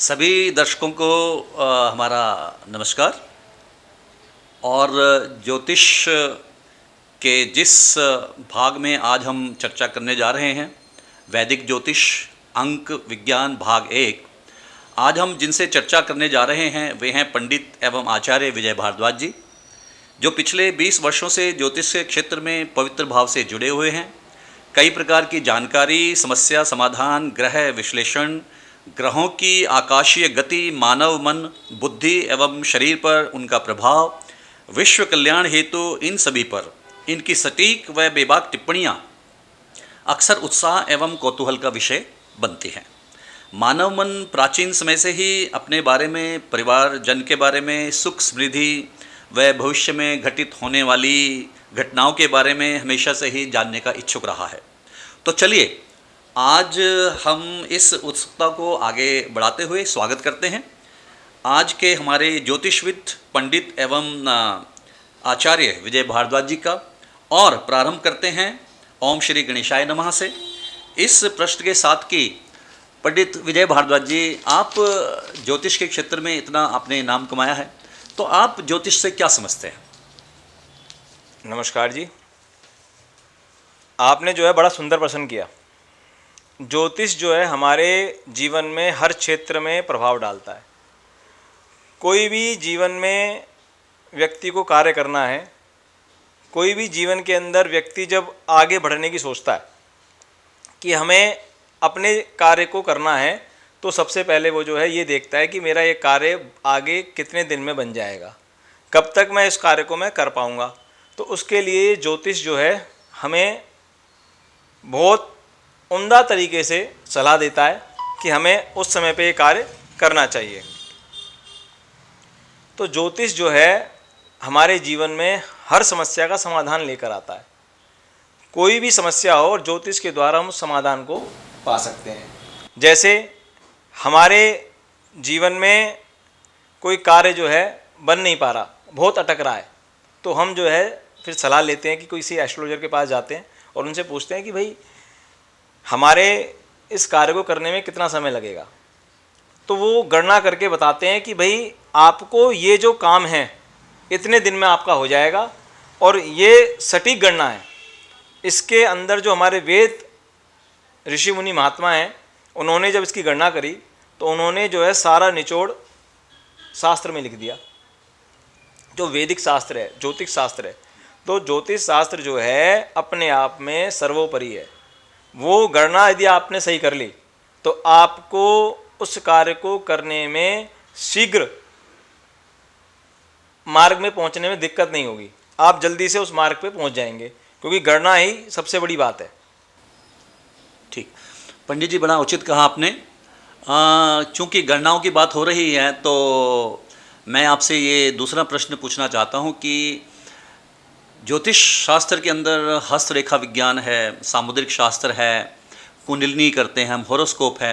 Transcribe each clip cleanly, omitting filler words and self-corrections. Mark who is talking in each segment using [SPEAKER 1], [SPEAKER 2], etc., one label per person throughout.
[SPEAKER 1] सभी दर्शकों को हमारा नमस्कार। और ज्योतिष के जिस भाग में आज हम चर्चा करने जा रहे हैं, वैदिक ज्योतिष अंक विज्ञान भाग 1, आज हम जिनसे चर्चा करने जा रहे हैं वे हैं पंडित एवं आचार्य विजय भारद्वाज जी, जो पिछले 20 वर्षों से ज्योतिष के क्षेत्र में पवित्र भाव से जुड़े हुए हैं। कई प्रकार की जानकारी, समस्या समाधान, ग्रह विश्लेषण, ग्रहों की आकाशीय गति, मानव मन, बुद्धि एवं शरीर पर उनका प्रभाव, विश्व कल्याण हेतु इन सभी पर इनकी सटीक व बेबाक टिप्पणियाँ अक्सर उत्साह एवं कौतूहल का विषय बनती हैं। मानव मन प्राचीन समय से ही अपने बारे में, परिवार जन के बारे में, सुख समृद्धि व भविष्य में घटित होने वाली घटनाओं के बारे में हमेशा से ही जानने का इच्छुक रहा है। तो चलिए आज हम इस उत्सुकता को आगे बढ़ाते हुए स्वागत करते हैं आज के हमारे ज्योतिषविद पंडित एवं आचार्य विजय भारद्वाज जी का, और प्रारंभ करते हैं ओम श्री गणेशाय नमः से इस प्रश्न के साथ कि पंडित विजय भारद्वाज जी, आप ज्योतिष के क्षेत्र में इतना आपने नाम कमाया है, तो आप ज्योतिष से क्या समझते हैं?
[SPEAKER 2] नमस्कार जी, आपने जो है बड़ा सुंदर प्रश्न किया। ज्योतिष जो है हमारे जीवन में हर क्षेत्र में प्रभाव डालता है। कोई भी जीवन में व्यक्ति को कार्य करना है, कोई भी जीवन के अंदर व्यक्ति जब आगे बढ़ने की सोचता है कि हमें अपने कार्य को करना है, तो सबसे पहले वो जो है ये देखता है कि मेरा ये कार्य आगे कितने दिन में बन जाएगा, कब तक मैं इस कार्य को मैं कर पाऊँगा। तो उसके लिए ज्योतिष जो है हमें बहुत उम्दा तरीके से सलाह देता है कि हमें उस समय पे ये कार्य करना चाहिए। तो ज्योतिष जो है हमारे जीवन में हर समस्या का समाधान लेकर आता है। कोई भी समस्या हो और ज्योतिष के द्वारा हम उस समाधान को पा सकते हैं। जैसे हमारे जीवन में कोई कार्य जो है बन नहीं पा रहा, बहुत अटक रहा है, तो हम जो है फिर सलाह लेते हैं कि किसी एस्ट्रोलॉजर के पास जाते हैं और उनसे पूछते हैं कि भाई हमारे इस कार्य को करने में कितना समय लगेगा। तो वो गणना करके बताते हैं कि भाई आपको ये जो काम है इतने दिन में आपका हो जाएगा, और ये सटीक गणना है। इसके अंदर जो हमारे वेद ऋषि मुनि महात्मा हैं, उन्होंने जब इसकी गणना करी तो उन्होंने जो है सारा निचोड़ शास्त्र में लिख दिया, जो वैदिक शास्त्र है, ज्योतिष शास्त्र है। तो ज्योतिष शास्त्र जो है अपने आप में सर्वोपरि है। वो गणना यदि आपने सही कर ली तो आपको उस कार्य को करने में शीघ्र मार्ग में पहुंचने में दिक्कत नहीं होगी। आप जल्दी से उस मार्ग पे पहुंच जाएंगे, क्योंकि गणना ही सबसे बड़ी बात है।
[SPEAKER 1] ठीक, पंडित जी बड़ा उचित कहा आपने। चूँकि गणनाओं की बात हो रही है तो मैं आपसे ये दूसरा प्रश्न पूछना चाहता हूँ कि ज्योतिष शास्त्र के अंदर हस्तरेखा विज्ञान है, सामुद्रिक शास्त्र है, कुंडलिनी करते हैं हम, होरोस्कोप है,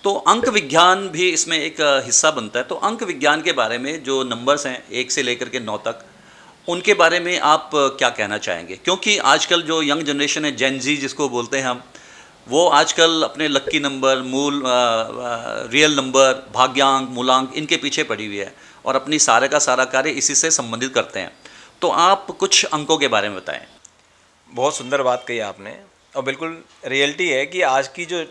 [SPEAKER 1] तो अंक विज्ञान भी इसमें एक हिस्सा बनता है। तो अंक विज्ञान के बारे में जो नंबर्स हैं 1 से लेकर के 9 तक, उनके बारे में आप क्या कहना चाहेंगे? क्योंकि आजकल जो यंग जनरेशन है, जेन जी जिसको बोलते हैं हम, वो आजकल अपने लक्की नंबर, मूल रियल नंबर, भाग्यांक, मूलांक, इनके पीछे पड़ी हुई है और अपनी सारे का सारा कार्य इसी से संबंधित करते हैं। तो आप कुछ अंकों के बारे में बताएं।
[SPEAKER 2] बहुत सुंदर बात कही आपने, और बिल्कुल रियलिटी है कि आज की जो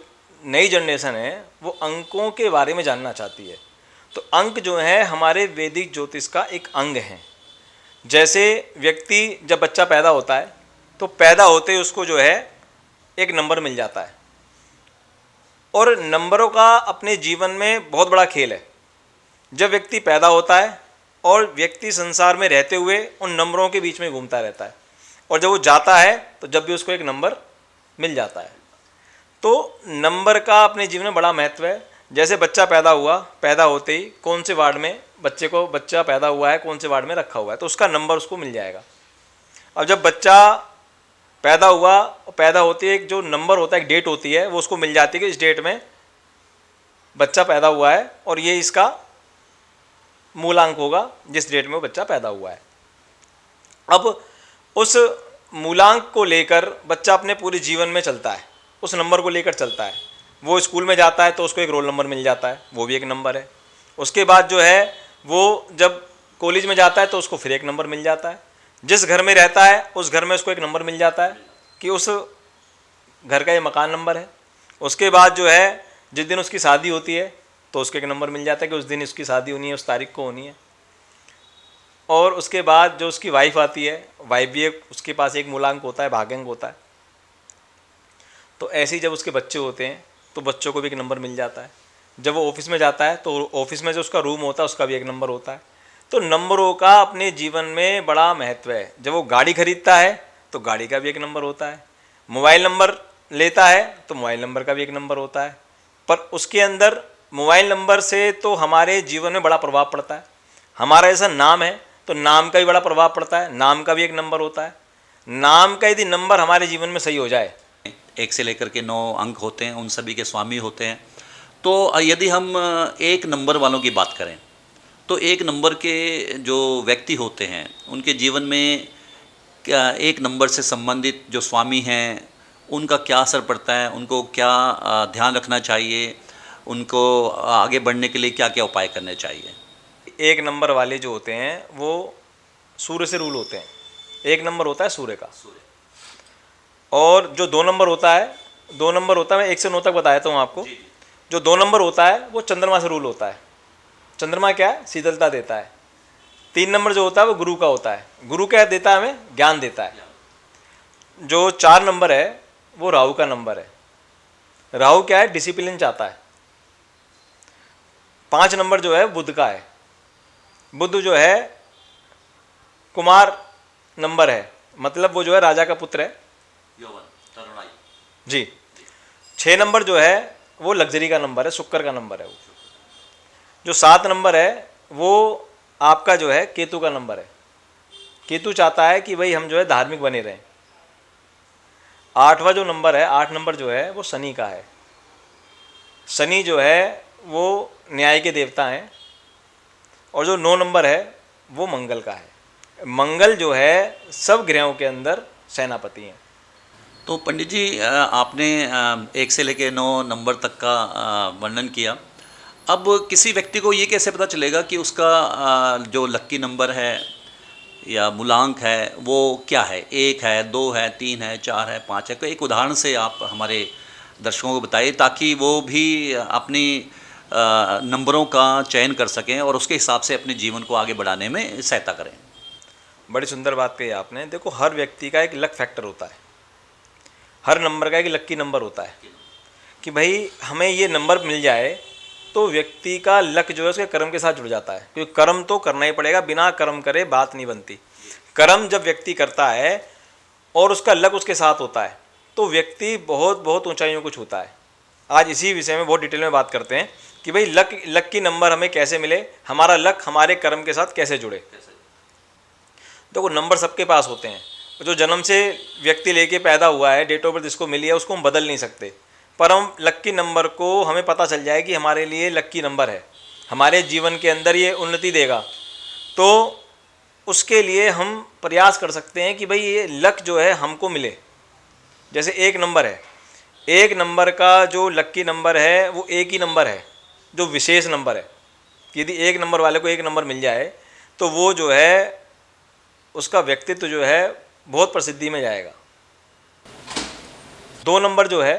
[SPEAKER 2] नई जनरेशन है वो अंकों के बारे में जानना चाहती है। तो अंक जो है हमारे वैदिक ज्योतिष का एक अंग है। जैसे व्यक्ति जब बच्चा पैदा होता है तो पैदा होते ही उसको जो है एक नंबर मिल जाता है, और नंबरों का अपने जीवन में बहुत बड़ा खेल है। जब व्यक्ति पैदा होता है और व्यक्ति संसार में रहते हुए उन नंबरों के बीच में घूमता रहता है, और जब वो जाता है तो जब भी उसको एक नंबर मिल जाता है। तो नंबर का अपने जीवन में बड़ा महत्व है। जैसे बच्चा पैदा हुआ, पैदा होते ही कौन से वार्ड में बच्चा पैदा हुआ है, कौन से वार्ड में रखा हुआ है, तो उसका नंबर उसको मिल जाएगा। और जब बच्चा पैदा हुआ, पैदा होते ही एक जो नंबर होता है, एक डेट होती है, वो उसको मिल जाती है कि इस डेट में बच्चा पैदा हुआ है और ये इसका मूलांक होगा जिस डेट में वो बच्चा पैदा हुआ है। अब उस मूलांक को लेकर बच्चा अपने पूरे जीवन में चलता है, उस नंबर को लेकर चलता है। वो स्कूल में जाता है तो उसको एक रोल नंबर मिल जाता है, वो भी एक नंबर है। उसके बाद जो है वो जब कॉलेज में जाता है तो उसको फिर एक नंबर मिल जाता है। जिस घर में रहता है उस घर में उसको एक नंबर मिल जाता है कि उस घर का ये मकान नंबर है। उसके बाद जो है जिस दिन उसकी शादी होती है तो उसको एक नंबर मिल जाता है कि उस दिन उसकी शादी होनी है, उस तारीख को होनी है। और उसके बाद जो उसकी वाइफ आती है, वाइफ भी एक उसके पास एक मूलांक होता है, भाग्यांक होता है। तो ऐसे ही जब उसके बच्चे होते हैं तो बच्चों को भी एक नंबर मिल जाता है। जब वो ऑफिस में जाता है तो ऑफिस में जो उसका रूम होता है उसका भी एक नंबर होता है। तो नंबरों का अपने जीवन में बड़ा महत्व है। जब वो गाड़ी खरीदता है तो गाड़ी का भी एक नंबर होता है, मोबाइल नंबर लेता है तो मोबाइल नंबर का भी एक नंबर होता है। पर उसके अंदर मोबाइल नंबर से तो हमारे जीवन में बड़ा प्रभाव पड़ता है। हमारा जैसा नाम है तो नाम का भी बड़ा प्रभाव पड़ता है, नाम का भी एक नंबर होता है। नाम का यदि नंबर हमारे जीवन में सही हो जाए,
[SPEAKER 1] 1 से लेकर के 9 अंक होते हैं, उन सभी के स्वामी होते हैं। तो यदि हम एक नंबर वालों की बात करें तो एक नंबर के जो व्यक्ति होते हैं उनके जीवन में क्या एक नंबर से संबंधित जो स्वामी हैं उनका क्या असर पड़ता है, उनको क्या ध्यान रखना चाहिए, उनको आगे बढ़ने के लिए क्या क्या उपाय करने चाहिए?
[SPEAKER 2] एक नंबर वाले जो होते हैं वो सूर्य से रूल होते हैं। एक नंबर होता है सूर्य का, और जो 2 नंबर होता है, 2 नंबर होता है, मैं 1 से 9 तक बताया था हूँ आपको। जो 2 नंबर होता है वो चंद्रमा से रूल होता है। चंद्रमा क्या है? शीतलता देता है। 3 नंबर जो होता है वो गुरु का होता है। गुरु क्या देता है? हमें ज्ञान देता है। जो 4 नंबर है वो राहु का नंबर है। राहु क्या है? डिसिप्लिन चाहता है। 5 नंबर जो है बुध का है। बुध जो है कुमार नंबर है, मतलब वो जो है राजा का पुत्र है। जी। 6 नंबर जो है वो लग्जरी का नंबर है, शुक्र का नंबर है वो। जो 7 नंबर है वो आपका जो है केतु का नंबर है। केतु चाहता है कि भाई हम जो है धार्मिक बने रहें। 8वां जो नंबर है, 8 नंबर जो है वो शनि का है। शनि जो है वो न्याय के देवता हैं। और जो 9 नंबर है वो मंगल का है। मंगल जो है सब ग्रहों के अंदर सेनापति हैं।
[SPEAKER 1] तो पंडित जी आपने 1 से लेकर 9 नंबर तक का वर्णन किया। अब किसी व्यक्ति को ये कैसे पता चलेगा कि उसका जो लक्की नंबर है या मूलांक है वो क्या है? 1 है, 2 है, 3 है, 4 है, 5 है? कोई एक उदाहरण से आप हमारे दर्शकों को बताइए ताकि वो भी अपनी नंबरों का चयन कर सकें और उसके हिसाब से अपने जीवन को आगे बढ़ाने में सहायता करें।
[SPEAKER 2] बड़ी सुंदर बात कही आपने। देखो, हर व्यक्ति का एक लक फैक्टर होता है, हर नंबर का एक लक्की नंबर होता है कि भाई हमें ये नंबर मिल जाए तो व्यक्ति का लक जो है उसके कर्म के साथ जुड़ जाता है। क्योंकि कर्म तो करना ही पड़ेगा, बिना कर्म करे बात नहीं बनती। कर्म जब व्यक्ति करता है और उसका लक उसके साथ होता है तो व्यक्ति बहुत बहुत ऊंचाइयों को छूता है। आज इसी विषय में बहुत डिटेल में बात करते हैं कि भाई लक की नंबर हमें कैसे मिले, हमारा लक हमारे कर्म के साथ कैसे जुड़े। देखो, नंबर सबके पास होते हैं। जो जन्म से व्यक्ति लेके पैदा हुआ है, डेट ऑफ बर्थ जिसको मिली है, उसको हम बदल नहीं सकते। पर हम लक्की नंबर को हमें पता चल जाए कि हमारे लिए लक्की नंबर है, हमारे जीवन के अंदर ये उन्नति देगा, तो उसके लिए हम प्रयास कर सकते हैं कि भाई ये लक जो है हमको मिले। जैसे 1 नंबर है, 1 नंबर का जो लक्की नंबर है वो एक ही नंबर है जो विशेष नंबर है। यदि 1 नंबर वाले को 1 नंबर मिल जाए तो वो जो है उसका व्यक्तित्व जो है बहुत प्रसिद्धि में जाएगा। 2 नंबर जो है,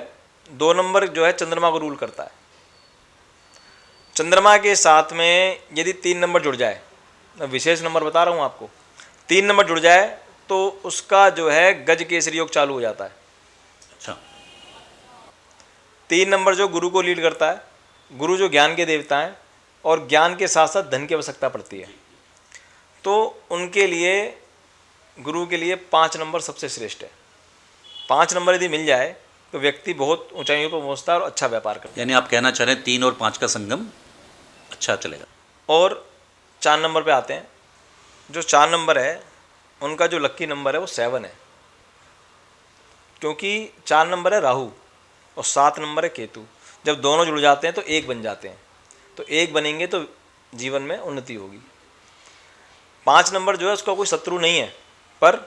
[SPEAKER 2] 2 नंबर जो है चंद्रमा को रूल करता है। चंद्रमा के साथ में यदि 3 नंबर जुड़ जाए, मैं विशेष नंबर बता रहा हूँ आपको, 3 नंबर जुड़ जाए तो उसका जो है गज केसरी योग चालू हो जाता है।
[SPEAKER 1] अच्छा।
[SPEAKER 2] 3 नंबर जो गुरु को लीड करता है, गुरु जो ज्ञान के देवता हैं और ज्ञान के साथ साथ धन की आवश्यकता पड़ती है, तो उनके लिए गुरु के लिए 5 नंबर सबसे श्रेष्ठ है। 5 नंबर यदि मिल जाए तो व्यक्ति बहुत ऊंचाइयों पर पहुंचता है और अच्छा व्यापार करता है।
[SPEAKER 1] यानी आप कहना चाह रहे हैं 3 और 5 का संगम अच्छा चलेगा।
[SPEAKER 2] और 4 नंबर पे आते हैं। जो 4 नंबर है उनका जो लक्की नंबर है वो 7 है, क्योंकि 4 नंबर है राहु और 7 नंबर है केतु। जब दोनों जुड़ जाते हैं तो 1 बन जाते हैं, तो 1 बनेंगे तो जीवन में उन्नति होगी। 5 नंबर जो है उसका कोई शत्रु नहीं है, पर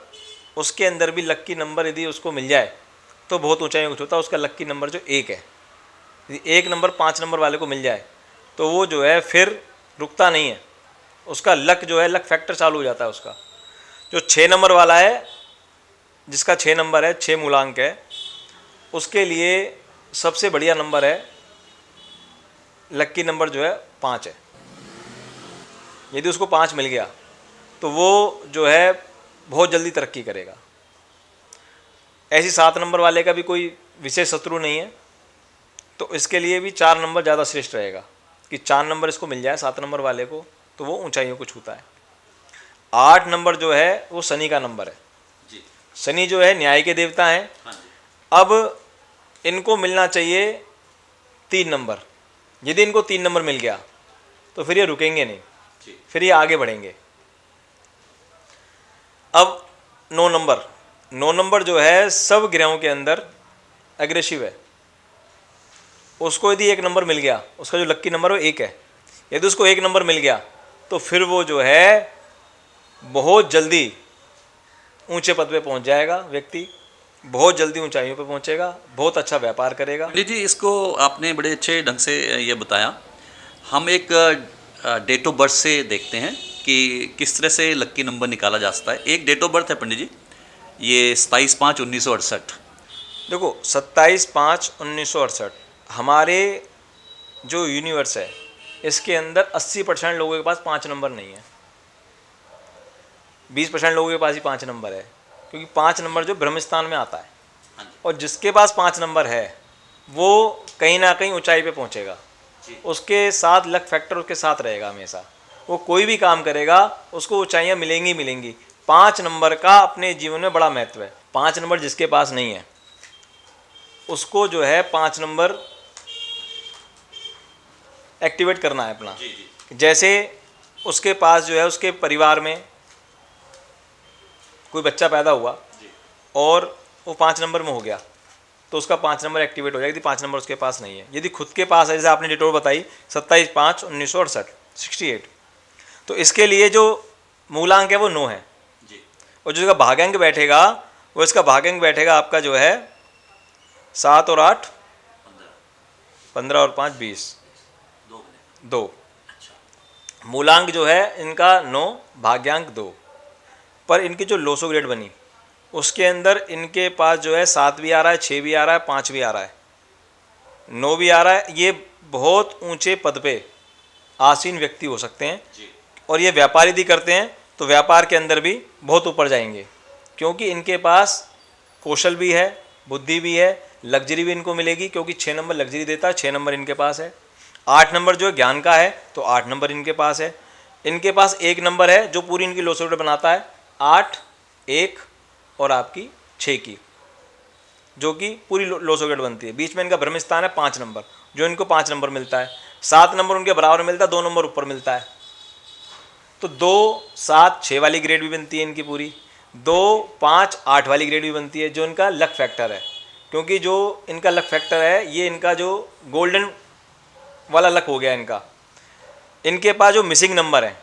[SPEAKER 2] उसके अंदर भी लक्की नंबर यदि उसको मिल जाए तो बहुत ऊंचाई कुछ होता है। उसका लक्की नंबर जो 1 है, यदि 1 नंबर 5 नंबर वाले को मिल जाए तो वो जो है फिर रुकता नहीं है, उसका लक जो है, लक फैक्टर चालू हो जाता है उसका। जो 6 नंबर वाला है, जिसका 6 नंबर है, 6 मूलांक है, उसके लिए सबसे बढ़िया नंबर है, लक्की नंबर जो है 5 है। यदि उसको 5 मिल गया तो वो जो है बहुत जल्दी तरक्की करेगा। ऐसी 7 नंबर वाले का भी कोई विशेष शत्रु नहीं है, तो इसके लिए भी 4 नंबर ज़्यादा श्रेष्ठ रहेगा कि 4 नंबर इसको मिल जाए 7 नंबर वाले को, तो वो ऊंचाइयों को छूता है। 8 नंबर जो है वो शनि का नंबर है
[SPEAKER 1] जी।
[SPEAKER 2] शनि जो है न्याय के देवता हैं।
[SPEAKER 1] हाँ जी।
[SPEAKER 2] अब इनको मिलना चाहिए 3 नंबर। यदि इनको 3 नंबर मिल गया तो फिर ये रुकेंगे नहीं,
[SPEAKER 1] जी।
[SPEAKER 2] फिर ये आगे बढ़ेंगे। अब 9 नंबर जो है सब ग्रहों के अंदर एग्रेसिव है। उसको यदि 1 नंबर मिल गया, उसका जो लक्की नंबर है वो 1 है, यदि उसको 1 नंबर मिल गया तो फिर वो जो है बहुत जल्दी ऊंचे पद पे पहुंच जाएगा व्यक्ति, बहुत जल्दी ऊंचाइयों पे पहुंचेगा, बहुत अच्छा व्यापार करेगा।
[SPEAKER 1] पंडित जी, इसको आपने बड़े अच्छे ढंग से ये बताया। हम एक डेट ऑफ बर्थ से देखते हैं कि किस तरह से लक्की नंबर निकाला जा सकता है। एक डेट ऑफ बर्थ है पंडित जी, ये 27/5/1968।
[SPEAKER 2] देखो 27/5/1968 हमारे जो यूनिवर्स है इसके अंदर 80% लोगों के पास 5 नंबर नहीं है, 20% लोगों के पास ही 5 नंबर है, क्योंकि 5 नंबर जो ब्रह्मस्थान में आता है, और जिसके पास 5 नंबर है वो कहीं ना कहीं ऊंचाई पे पहुंचेगा। उसके साथ लक फैक्टर उसके साथ रहेगा हमेशा, वो कोई भी काम करेगा उसको ऊंचाइयां मिलेंगी मिलेंगी। 5 नंबर का अपने जीवन में बड़ा महत्व है। 5 नंबर जिसके पास नहीं है उसको जो है 5 नंबर एक्टिवेट करना है अपना। जैसे उसके पास जो है उसके परिवार में कोई बच्चा पैदा हुआ और वो 5 नंबर में हो गया तो उसका 5 नंबर एक्टिवेट हो जाएगा, यदि 5 नंबर उसके पास नहीं है। यदि खुद के पास है, जैसे आपने डेट ऑफ बताई 27/5/1968 68, तो इसके लिए जो मूलांक है वो 9 है, और जो इसका भाग्यांक बैठेगा वो इसका भाग्यांक बैठेगा आपका जो है 7 और 8 15 और 5 20 2। मूलांक जो है इनका 9, भाग्यांक 2, पर इनकी जो लोसो ग्रेड बनी उसके अंदर इनके पास जो है 7 भी आ रहा है, 6 भी आ रहा है, 5 भी आ रहा है, 9 भी आ रहा है। ये बहुत ऊंचे पद पे आसीन व्यक्ति हो सकते हैं, और ये व्यापार यदि करते हैं तो व्यापार के अंदर भी बहुत ऊपर जाएंगे, क्योंकि इनके पास कौशल भी है, बुद्धि भी है, लग्जरी भी इनको मिलेगी, क्योंकि 6 नंबर लग्जरी देता है, 6 नंबर इनके पास है। 8 नंबर जो है ज्ञान का है, तो 8 नंबर इनके पास है। इनके पास 1 नंबर है जो पूरी इनकी लोसोग्रेड बनाता है, 8 1 और आपकी 6 की, जो कि पूरी लोसोग्रेड बनती है। बीच में इनका ब्रह्मस्थान है 5 नंबर, जो इनको 5 नंबर मिलता है। 7 नंबर उनके बराबर मिलता है, 2 नंबर ऊपर मिलता है, तो 2 7 6 वाली ग्रेड भी बनती है इनकी पूरी, 2 5 8 वाली ग्रेड भी बनती है, जो इनका लक फैक्टर है। क्योंकि जो इनका लक फैक्टर है ये इनका जो गोल्डन वाला लक हो गया इनका। इनके पास जो मिसिंग नंबर है,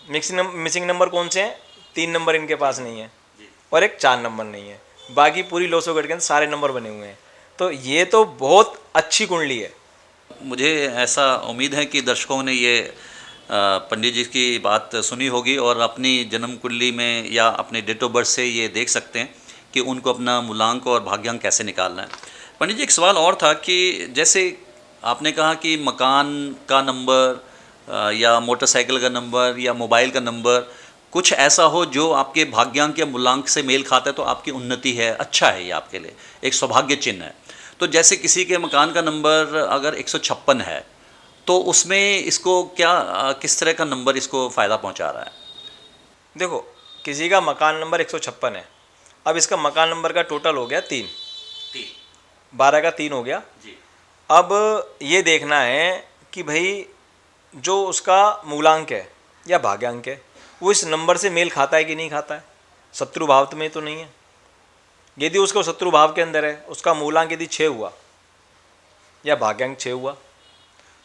[SPEAKER 2] मिसिंग नंबर कौन से हैं? 3 नंबर इनके पास नहीं है और एक 4 नंबर नहीं है, बाकी पूरी लोसोगढ़ के अंदर सारे नंबर बने हुए हैं। तो ये तो बहुत अच्छी कुंडली है।
[SPEAKER 1] मुझे ऐसा उम्मीद है कि दर्शकों ने ये पंडित जी की बात सुनी होगी और अपनी जन्म कुंडली में या अपने डेट ऑफ बर्थ से ये देख सकते हैं कि उनको अपना मूलांक और भाग्यांक कैसे निकालना है। पंडित जी, एक सवाल और था कि जैसे आपने कहा कि मकान का नंबर या मोटरसाइकिल का नंबर या मोबाइल का नंबर कुछ ऐसा हो जो आपके भाग्यांक या मूलांक से मेल खाता है तो आपकी उन्नति है, अच्छा है, ये आपके लिए एक सौभाग्य चिन्ह है। तो जैसे किसी के मकान का नंबर अगर 156 है तो उसमें इसको क्या किस तरह का नंबर इसको फ़ायदा पहुंचा रहा है?
[SPEAKER 2] देखो, किसी का मकान नंबर 156 है, अब इसका मकान नंबर का टोटल हो गया 3, 12 का 3 हो गया जी। अब ये देखना है कि भाई जो उसका मूलांक है या भाग्यांक है वो इस नंबर से मेल खाता है कि नहीं खाता है। शत्रु भाव में तो नहीं है। यदि उसको शत्रु भाव के अंदर है, उसका मूलांक यदि 6 हुआ या भाग्यांक 6 हुआ,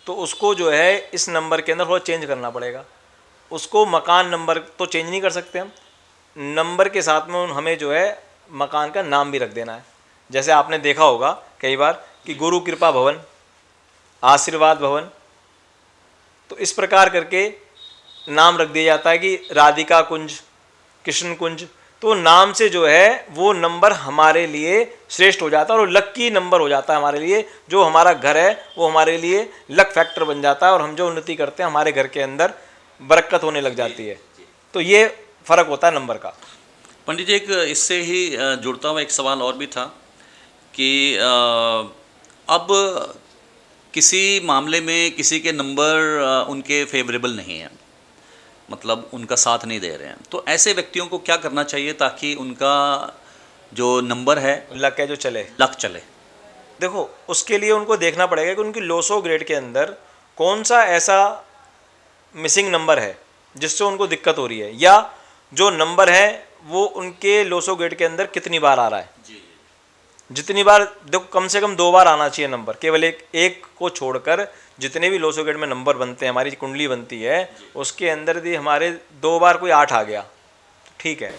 [SPEAKER 2] तो उसको जो है इस नंबर के अंदर थोड़ा चेंज करना पड़ेगा। उसको मकान नंबर तो चेंज नहीं कर सकते हम, नंबर के साथ में हमें जो है मकान का नाम भी रख देना है। जैसे आपने देखा होगा कई बार कि गुरु कृपा भवन, आशीर्वाद भवन। तो इस प्रकार करके नाम रख दिया जाता है कि राधिका कुंज, कृष्ण कुंज। तो नाम से जो है वो नंबर हमारे लिए श्रेष्ठ हो जाता है और लक्की नंबर हो जाता है हमारे लिए। जो हमारा घर है वो हमारे लिए लक फैक्टर बन जाता है और हम जो उन्नति करते हैं हमारे घर के अंदर बरकत होने लग जाती है। तो ये फर्क होता है नंबर का।
[SPEAKER 1] पंडित जी, एक इससे ही जुड़ता हुआ एक सवाल और भी था कि अब किसी मामले में किसी के नंबर उनके फेवरेबल नहीं हैं, मतलब उनका साथ नहीं दे रहे हैं, तो ऐसे व्यक्तियों को क्या करना चाहिए ताकि उनका जो नंबर है
[SPEAKER 2] लक है जो चले,
[SPEAKER 1] लक चले?
[SPEAKER 2] देखो उसके लिए उनको देखना पड़ेगा कि उनकी लोसो ग्रेड के अंदर कौन सा ऐसा मिसिंग नंबर है जिससे उनको दिक्कत हो रही है, या जो नंबर है वो उनके लोसो ग्रेड के अंदर कितनी बार आ रहा है। जितनी बार, देखो कम से कम 2 बार आना चाहिए नंबर, केवल एक को छोड़कर जितने भी लोसो ग्रेड में नंबर बनते हैं, हमारी कुंडली बनती है उसके अंदर यदि हमारे 2 बार कोई 8 आ गया तो ठीक है।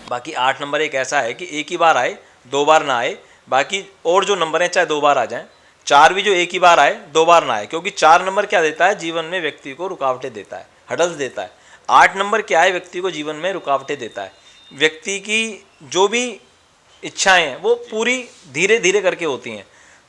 [SPEAKER 2] बाकी 8 नंबर एक ऐसा है कि एक ही बार आए, 2 बार ना आए। बाकी और जो नंबर हैं चाहे 2 बार आ जाएं, 4 भी जो एक ही बार आए 2 बार ना आए, क्योंकि 4 नंबर क्या देता है, जीवन में व्यक्ति को रुकावटें देता है, हडल्स देता है। 8 नंबर क्या है, व्यक्ति को जीवन में रुकावटें देता है। व्यक्ति की जो भी इच्छाएं हैं वो पूरी धीरे धीरे करके होती हैं,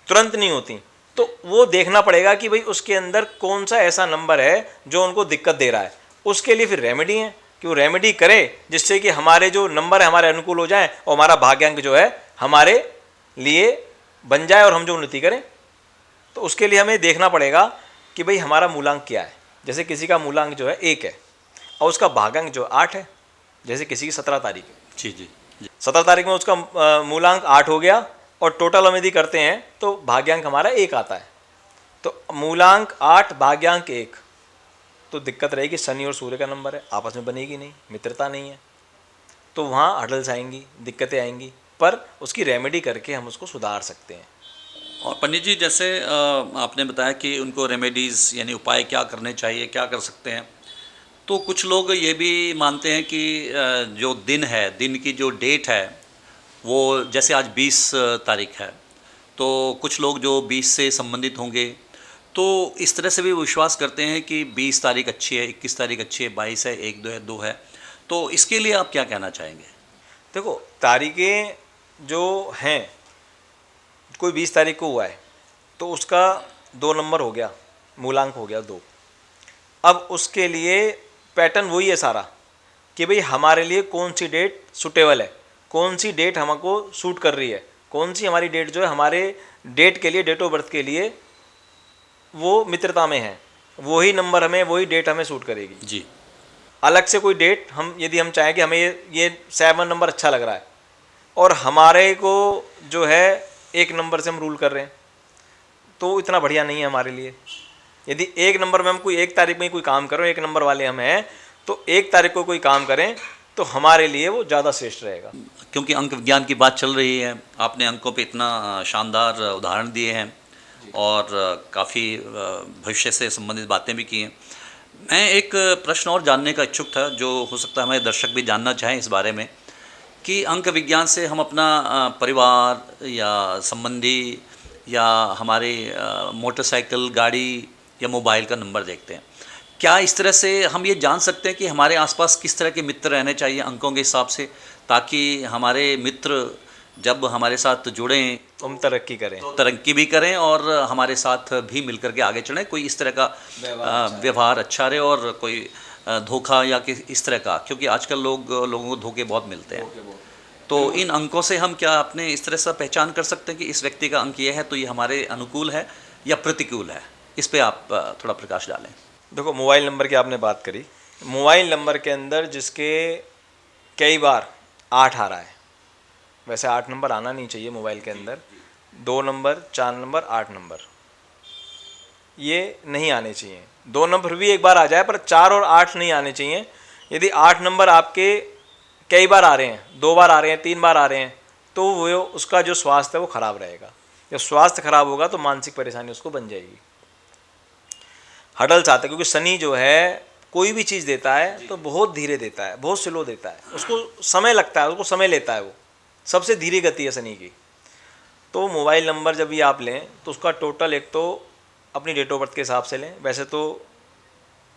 [SPEAKER 2] तुरंत नहीं होती। तो वो देखना पड़ेगा कि भाई उसके अंदर कौन सा ऐसा नंबर है जो उनको दिक्कत दे रहा है। उसके लिए फिर रेमेडी है कि वो रेमेडी करे जिससे कि हमारे जो नंबर है हमारे अनुकूल हो जाए और हमारा भाग्यांक जो है हमारे लिए बन जाए और हम जो उन्नति करें। तो उसके लिए हमें देखना पड़ेगा कि भाई हमारा मूलांक क्या है। जैसे किसी का मूलांक जो है 1 है और उसका भाग्यांक जो 8 है, जैसे किसी की 17 तारीख है,
[SPEAKER 1] जी जी,
[SPEAKER 2] 17 तारीख में उसका मूलांक 8 हो गया और टोटल हम यदि करते हैं तो भाग्यांक हमारा 1 आता है। तो मूलांक 8 भाग्यांक 1, तो दिक्कत रहेगी शनि और सूर्य का नंबर है, आपस में बनेगी नहीं, मित्रता नहीं है, तो वहाँ हडल्स आएंगी, दिक्कतें आएंगी, पर उसकी रेमेडी करके हम उसको सुधार सकते हैं।
[SPEAKER 1] और पंडित जी, जैसे आपने बताया कि उनको रेमेडीज़ यानी उपाय क्या करने चाहिए, क्या कर सकते हैं, तो कुछ लोग ये भी मानते हैं कि जो दिन है, दिन की जो डेट है वो, जैसे आज 20 तारीख है, तो कुछ लोग जो 20 से संबंधित होंगे तो इस तरह से भी विश्वास करते हैं कि 20 तारीख अच्छी है, 21 तारीख अच्छी है, 22 है, 1 2 है, 2 है। तो इसके लिए आप क्या कहना चाहेंगे?
[SPEAKER 2] देखो तारीखें जो हैं, कोई 20 तारीख को हुआ है तो उसका 2 नंबर हो गया, मूलांक हो गया 2। अब उसके लिए पैटर्न वही है सारा कि भाई हमारे लिए कौन सी डेट सूटेबल है, कौन सी डेट हमको सूट कर रही है, कौन सी हमारी डेट जो है हमारे डेट के लिए, डेट ऑफ बर्थ के लिए वो मित्रता में है, वही नंबर हमें, वही डेट हमें सूट करेगी
[SPEAKER 1] जी।
[SPEAKER 2] अलग से कोई डेट हम, यदि हम चाहें कि हमें ये 7 नंबर अच्छा लग रहा है और हमारे को जो है 1 नंबर से हम रूल कर रहे हैं, तो इतना बढ़िया नहीं है हमारे लिए। यदि 1 नंबर में हम कोई 1 तारीख में कोई काम कर रहे हैं, 1 नंबर वाले हम हैं, तो 1 तारीख को कोई काम करें तो हमारे लिए वो ज़्यादा श्रेष्ठ रहेगा।
[SPEAKER 1] क्योंकि अंक विज्ञान की बात चल रही है, आपने अंकों पे इतना शानदार उदाहरण दिए हैं और काफ़ी भविष्य से संबंधित बातें भी की हैं। मैं एक प्रश्न और जानने का इच्छुक था, जो हो सकता है हमारे दर्शक भी जानना चाहें इस बारे में, कि अंक विज्ञान से हम अपना परिवार या संबंधी या हमारे मोटरसाइकिल, गाड़ी या मोबाइल का नंबर देखते हैं। क्या इस तरह से हम ये जान सकते हैं कि हमारे आसपास किस तरह के मित्र रहने चाहिए अंकों के हिसाब से, ताकि हमारे मित्र जब हमारे साथ जुड़ें
[SPEAKER 2] हम तरक्की करें,
[SPEAKER 1] तो तरक्की भी करें और हमारे साथ भी मिलकर के आगे चलें, कोई इस तरह का व्यवहार अच्छा रहे और कोई धोखा या कि इस तरह का, क्योंकि आजकल लोगों को धोखे बहुत मिलते हैं। तो इन अंकों से हम क्या अपने इस तरह से पहचान कर सकते हैं कि इस व्यक्ति का अंक ये है तो ये हमारे अनुकूल है या प्रतिकूल है? इस पे आप थोड़ा प्रकाश डालें।
[SPEAKER 2] देखो मोबाइल नंबर की आपने बात करी, मोबाइल नंबर के अंदर जिसके कई बार 8 आ रहा है, वैसे 8 नंबर आना नहीं चाहिए मोबाइल के अंदर, 2 नंबर, 4 नंबर, 8 नंबर ये नहीं आने चाहिए। 2 नंबर भी एक बार आ जाए पर 4 और 8 नहीं आने चाहिए। यदि 8 नंबर आपके कई बार आ रहे हैं, 2 बार आ रहे हैं, 3 बार आ रहे हैं, तो वो उसका जो स्वास्थ्य है वो खराब रहेगा। जब स्वास्थ्य खराब होगा तो मानसिक परेशानी उसको बन जाएगी। हडल्स आते हैं क्योंकि शनि जो है कोई भी चीज़ देता है तो बहुत धीरे देता है, बहुत स्लो देता है, उसको समय लगता है, उसको समय लेता है, वो सबसे धीरे गति है शनि की। तो मोबाइल नंबर जब भी आप लें तो उसका टोटल एक तो अपनी डेट ऑफ बर्थ के हिसाब से लें। वैसे तो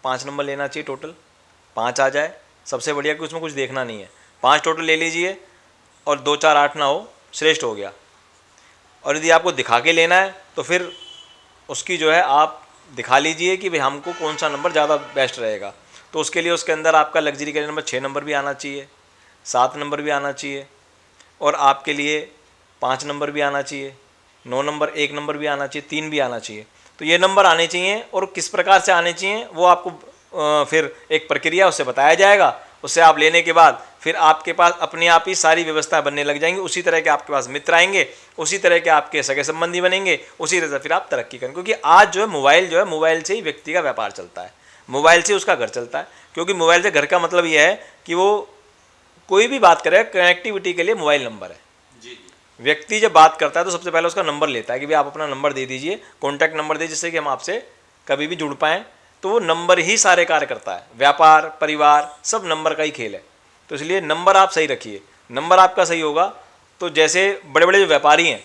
[SPEAKER 2] 5 नंबर लेना चाहिए टोटल, 5 आ जाए सबसे बढ़िया, कि उसमें कुछ देखना नहीं है। 5 टोटल ले लीजिए और 2 4 8 ना हो, श्रेष्ठ हो गया। और यदि आपको दिखा के लेना है तो फिर उसकी जो है आप दिखा लीजिए कि भाई हमको कौन सा नंबर ज़्यादा बेस्ट रहेगा। तो उसके लिए उसके अंदर आपका लग्जरी का नंबर 6 नंबर भी आना चाहिए, 7 नंबर भी आना चाहिए, और आपके लिए 5 नंबर भी आना चाहिए, 9 नंबर, 1 नंबर भी आना चाहिए, 3 भी आना चाहिए। तो ये नंबर आने चाहिए, और किस प्रकार से आने चाहिए वो आपको फिर एक प्रक्रिया उससे बताया जाएगा। उससे आप लेने के बाद फिर आपके पास अपने आप ही सारी व्यवस्था बनने लग जाएंगी। उसी तरह के आपके पास मित्र आएंगे, उसी तरह के आपके सगे संबंधी बनेंगे, उसी तरह से फिर आप तरक्की करेंगे। क्योंकि आज जो है मोबाइल से ही व्यक्ति का व्यापार चलता है, मोबाइल से उसका घर चलता है। क्योंकि मोबाइल से घर का मतलब यह है कि वो कोई भी बात करे, कनेक्टिविटी के लिए मोबाइल नंबर है। व्यक्ति जब बात करता है तो सबसे पहले उसका नंबर लेता है कि भाई आप अपना नंबर दे दीजिए, कॉन्टैक्ट नंबर दे, जिससे कि हम आपसे कभी भी जुड़ पाएँ। तो वो नंबर ही सारे कार्य करता है। व्यापार, परिवार, सब नंबर का ही खेल है। तो इसलिए नंबर आप सही रखिए। नंबर आपका सही होगा तो जैसे बड़े बड़े जो व्यापारी हैं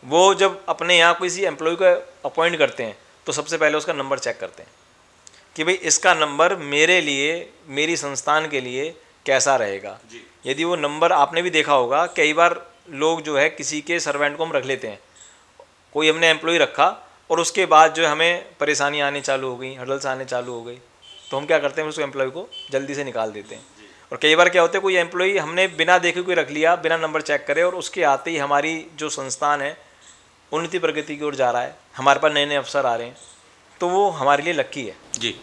[SPEAKER 2] वो जब अपने यहाँ किसी एम्प्लॉय को अपॉइंट करते हैं तो सबसे पहले उसका नंबर चेक करते हैं कि भाई इसका नंबर मेरे लिए, मेरी संस्थान के लिए कैसा रहेगा। यदि वो नंबर, आपने भी देखा होगा कई बार लोग जो है किसी के सर्वेंट को हम रख लेते हैं, कोई हमने एम्प्लॉय रखा और उसके बाद जो हमें परेशानी आने चालू हो गई, हर्डल्स आने चालू हो गई, तो हम क्या करते हैं, उस एम्प्लॉय को जल्दी से निकाल देते हैं। और कई बार क्या होता है, कोई एम्प्लॉय हमने बिना देखे कोई रख लिया, बिना नंबर चेक करे, और उसके आते ही हमारी जो संस्थान है उन्नति प्रगति की ओर जा रहा है, हमारे पास नए नए अवसर आ रहे हैं, तो वो हमारे लिए लक्की है
[SPEAKER 1] जी।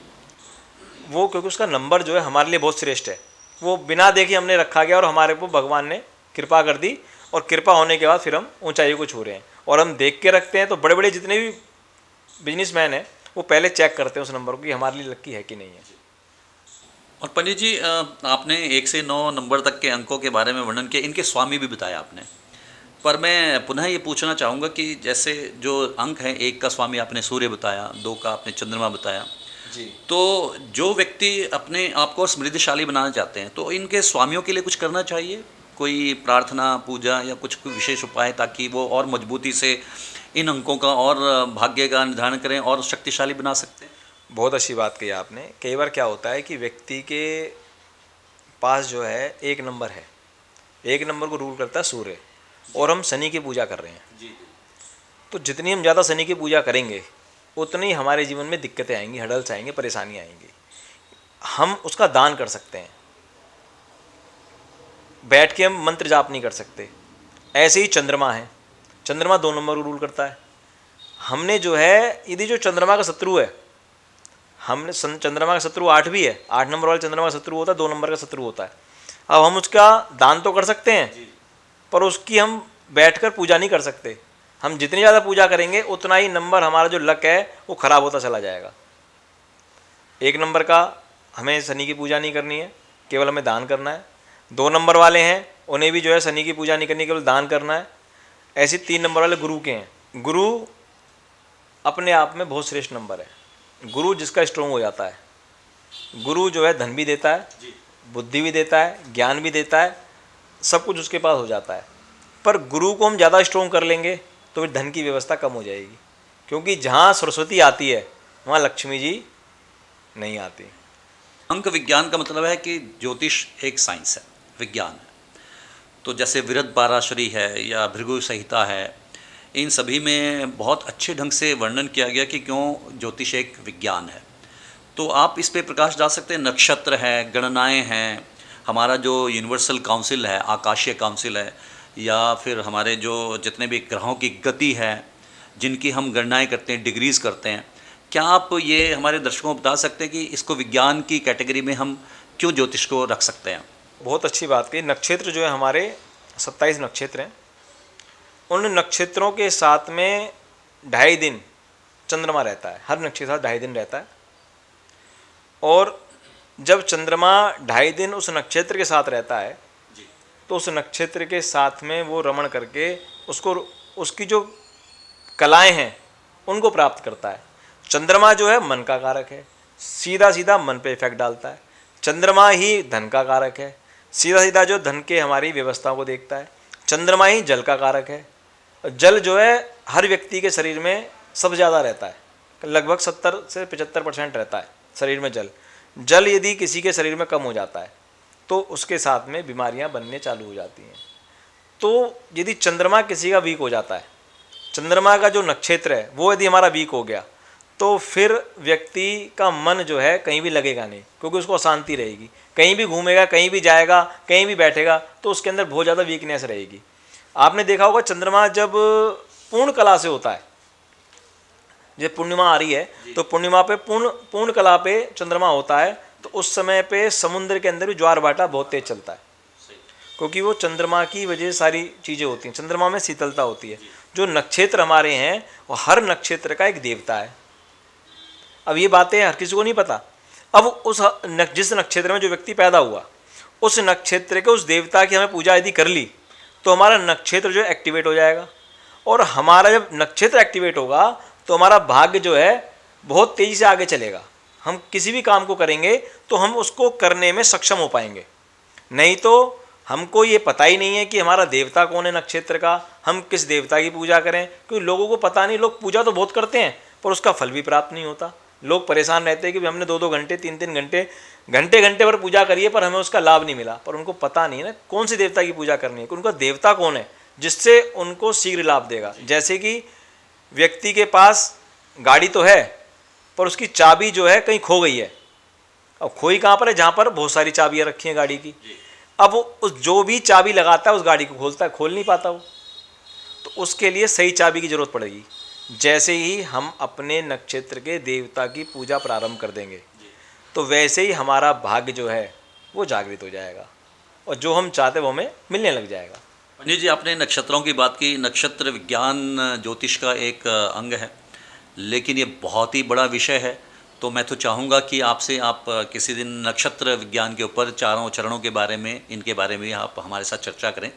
[SPEAKER 2] वो, क्योंकि उसका नंबर जो है हमारे लिए बहुत श्रेष्ठ है। वो बिना देखे हमने रखा गया और हमारे को भगवान ने कृपा कर दी, और कृपा होने के बाद फिर हम ऊंचाइयों को छू रहे हैं। और हम देख के रखते हैं, तो बड़े बड़े जितने भी बिजनेसमैन हैं वो पहले चेक करते हैं उस नंबर को कि हमारे लिए लक्की है कि नहीं है।
[SPEAKER 1] और पंडित जी, आपने 1 से 9 नंबर तक के अंकों के बारे में वर्णन किया, इनके स्वामी भी बताया आपने। पर मैं पुनः ये पूछना चाहूँगा कि जैसे जो अंक हैं, 1 का स्वामी आपने सूर्य बताया, 2 का आपने चंद्रमा बताया
[SPEAKER 2] जी।
[SPEAKER 1] तो जो व्यक्ति अपने आप को समृद्धशाली बनाना चाहते हैं तो इनके स्वामियों के लिए कुछ करना चाहिए, कोई प्रार्थना, पूजा या कुछ विशेष उपाय, ताकि वो और मजबूती से इन अंकों का और भाग्य का निर्धारण करें और शक्तिशाली बना सकते हैं।
[SPEAKER 2] बहुत अच्छी बात कही आपने। कई बार क्या होता है कि व्यक्ति के पास जो है 1 नंबर है, 1 नंबर को रूल करता है सूर्य, और हम शनि की पूजा कर रहे हैं।
[SPEAKER 1] जी।
[SPEAKER 2] तो जितनी हम ज़्यादा शनि की पूजा करेंगे उतनी हमारे जीवन में दिक्कतें आएंगी, हर्डल्स आएंगे, परेशानियाँ आएंगी। हम उसका दान कर सकते हैं, बैठ के हम मंत्र जाप नहीं कर सकते। ऐसे ही चंद्रमा है, चंद्रमा 2 नंबर को रूल करता है। हमने जो है, यदि जो चंद्रमा का शत्रु है, हमने चंद्रमा का शत्रु 8 भी है, 8 नंबर वाले चंद्रमा का शत्रु होता है, 2 नंबर का शत्रु होता है। अब हम उसका दान तो कर सकते हैं, पर उसकी हम बैठकर पूजा नहीं कर सकते। हम जितनी ज़्यादा पूजा करेंगे उतना ही नंबर, हमारा जो लक है वो खराब होता चला जाएगा। 1 नंबर का हमें शनि की पूजा नहीं करनी है, केवल हमें दान करना है। 2 नंबर वाले हैं उन्हें भी जो है शनि की पूजा नहीं करनी, केवल दान करना है। ऐसे 3 नंबर वाले गुरु के हैं। गुरु अपने आप में बहुत श्रेष्ठ नंबर है। गुरु जिसका स्ट्रोंग हो जाता है, गुरु जो है धन भी देता है, बुद्धि भी देता है, ज्ञान भी देता है, सब कुछ उसके पास हो जाता है। पर गुरु को हम ज़्यादा स्ट्रोंग कर लेंगे तो फिर धन की व्यवस्था कम हो जाएगी, क्योंकि जहाँ सरस्वती आती है वहाँ लक्ष्मी जी नहीं आती।
[SPEAKER 1] अंक विज्ञान का मतलब है कि ज्योतिष एक साइंस है, विज्ञान है। तो जैसे विरध पाराशरी है या भृगु संहिता है, इन सभी में बहुत अच्छे ढंग से वर्णन किया गया कि क्यों ज्योतिष एक विज्ञान है। तो आप इस पे प्रकाश डाल सकते हैं। नक्षत्र है, गणनाएं हैं, हमारा जो यूनिवर्सल काउंसिल है, आकाशीय काउंसिल है, या फिर हमारे जो जितने भी ग्रहों की गति है जिनकी हम गणनाएं करते हैं, डिग्रीज़ करते हैं, क्या आप ये हमारे दर्शकों को बता सकते हैं कि इसको विज्ञान की कैटेगरी में हम क्यों ज्योतिष को रख सकते हैं?
[SPEAKER 2] बहुत अच्छी बात कही। नक्षत्र जो है हमारे 27 नक्षत्र हैं, उन नक्षत्रों के साथ में 2.5 दिन चंद्रमा रहता है। हर नक्षत्र के साथ 2.5 दिन रहता है, और जब चंद्रमा 2.5 दिन उस नक्षत्र के साथ रहता है तो उस नक्षत्र के साथ में वो रमण करके उसको, उसकी जो कलाएं हैं उनको प्राप्त करता है। चंद्रमा जो है मन का कारक है, सीधा सीधा मन पे इफेक्ट डालता है। चंद्रमा ही धन का कारक है, सीधा सीधा जो धन के हमारी व्यवस्थाओं को देखता है। चंद्रमा ही जल का कारक है, जल जो है हर व्यक्ति के शरीर में सबसे ज़्यादा रहता है। लगभग 70 से 75% रहता है शरीर में जल। जल यदि किसी के शरीर में कम हो जाता है तो उसके साथ में बीमारियां बनने चालू हो जाती हैं। तो यदि चंद्रमा किसी का वीक हो जाता है, चंद्रमा का जो नक्षत्र है वो यदि हमारा वीक हो गया, तो फिर व्यक्ति का मन जो है कहीं भी लगेगा नहीं, क्योंकि उसको अशांति रहेगी। कहीं भी घूमेगा, कहीं भी जाएगा, कहीं भी बैठेगा तो उसके अंदर बहुत ज़्यादा वीकनेस रहेगी। आपने देखा होगा चंद्रमा जब पूर्ण कला से होता है, जब पूर्णिमा आ रही है तो पूर्णिमा पे पूर्ण कला पे चंद्रमा होता है, तो उस समय पे समुद्र के अंदर भी ज्वार भाटा बहुत तेज चलता है, क्योंकि वो चंद्रमा की वजह से सारी चीज़ें होती हैं। चंद्रमा में शीतलता होती है। जो नक्षत्र हमारे हैं वो हर नक्षत्र का एक देवता है। अब ये बातें हर किसी को नहीं पता। अब जिस नक्षत्र में जो व्यक्ति पैदा हुआ, उस नक्षत्र के उस देवता की हमें पूजा यदि कर ली तो हमारा नक्षत्र जो है एक्टिवेट हो जाएगा, और हमारा जब नक्षत्र एक्टिवेट होगा तो हमारा भाग्य जो है बहुत तेज़ी से आगे चलेगा। हम किसी भी काम को करेंगे तो हम उसको करने में सक्षम हो पाएंगे। नहीं तो हमको ये पता ही नहीं है कि हमारा देवता कौन है नक्षत्र का, हम किस देवता की पूजा करें, क्योंकि लोगों को पता नहीं। लोग पूजा तो बहुत करते हैं पर उसका फल भी प्राप्त नहीं होता। लोग परेशान रहते हैं कि हमने 2-2 घंटे 3-3 घंटे पर पूजा करिए पर हमें उसका लाभ नहीं मिला। पर उनको पता नहीं ना कौन सी देवता की पूजा करनी है, कि उनका देवता कौन है जिससे उनको शीघ्र लाभ देगा। जैसे कि व्यक्ति के पास गाड़ी तो है पर उसकी चाबी जो है कहीं खो गई है। अब खोई कहाँ पर है? जहाँ पर बहुत सारी चाबियाँ रखी हैं गाड़ी की। अब उस जो भी चाबी लगाता है उस गाड़ी को खोलता है, खोल नहीं पाता वो, तो उसके लिए सही चाबी की जरूरत पड़ेगी। जैसे ही हम अपने नक्षत्र के देवता की पूजा प्रारंभ कर देंगे तो वैसे ही हमारा भाग्य जो है वो जागृत हो जाएगा, और जो हम चाहते हैं वो हमें मिलने लग जाएगा।
[SPEAKER 1] पंडित जी, आपने नक्षत्रों की बात की। नक्षत्र विज्ञान ज्योतिष का एक अंग है, लेकिन ये बहुत ही बड़ा विषय है। तो मैं तो चाहूँगा कि आपसे आप किसी दिन नक्षत्र विज्ञान के ऊपर चारों चरणों के बारे में, इनके बारे में आप हमारे साथ चर्चा करें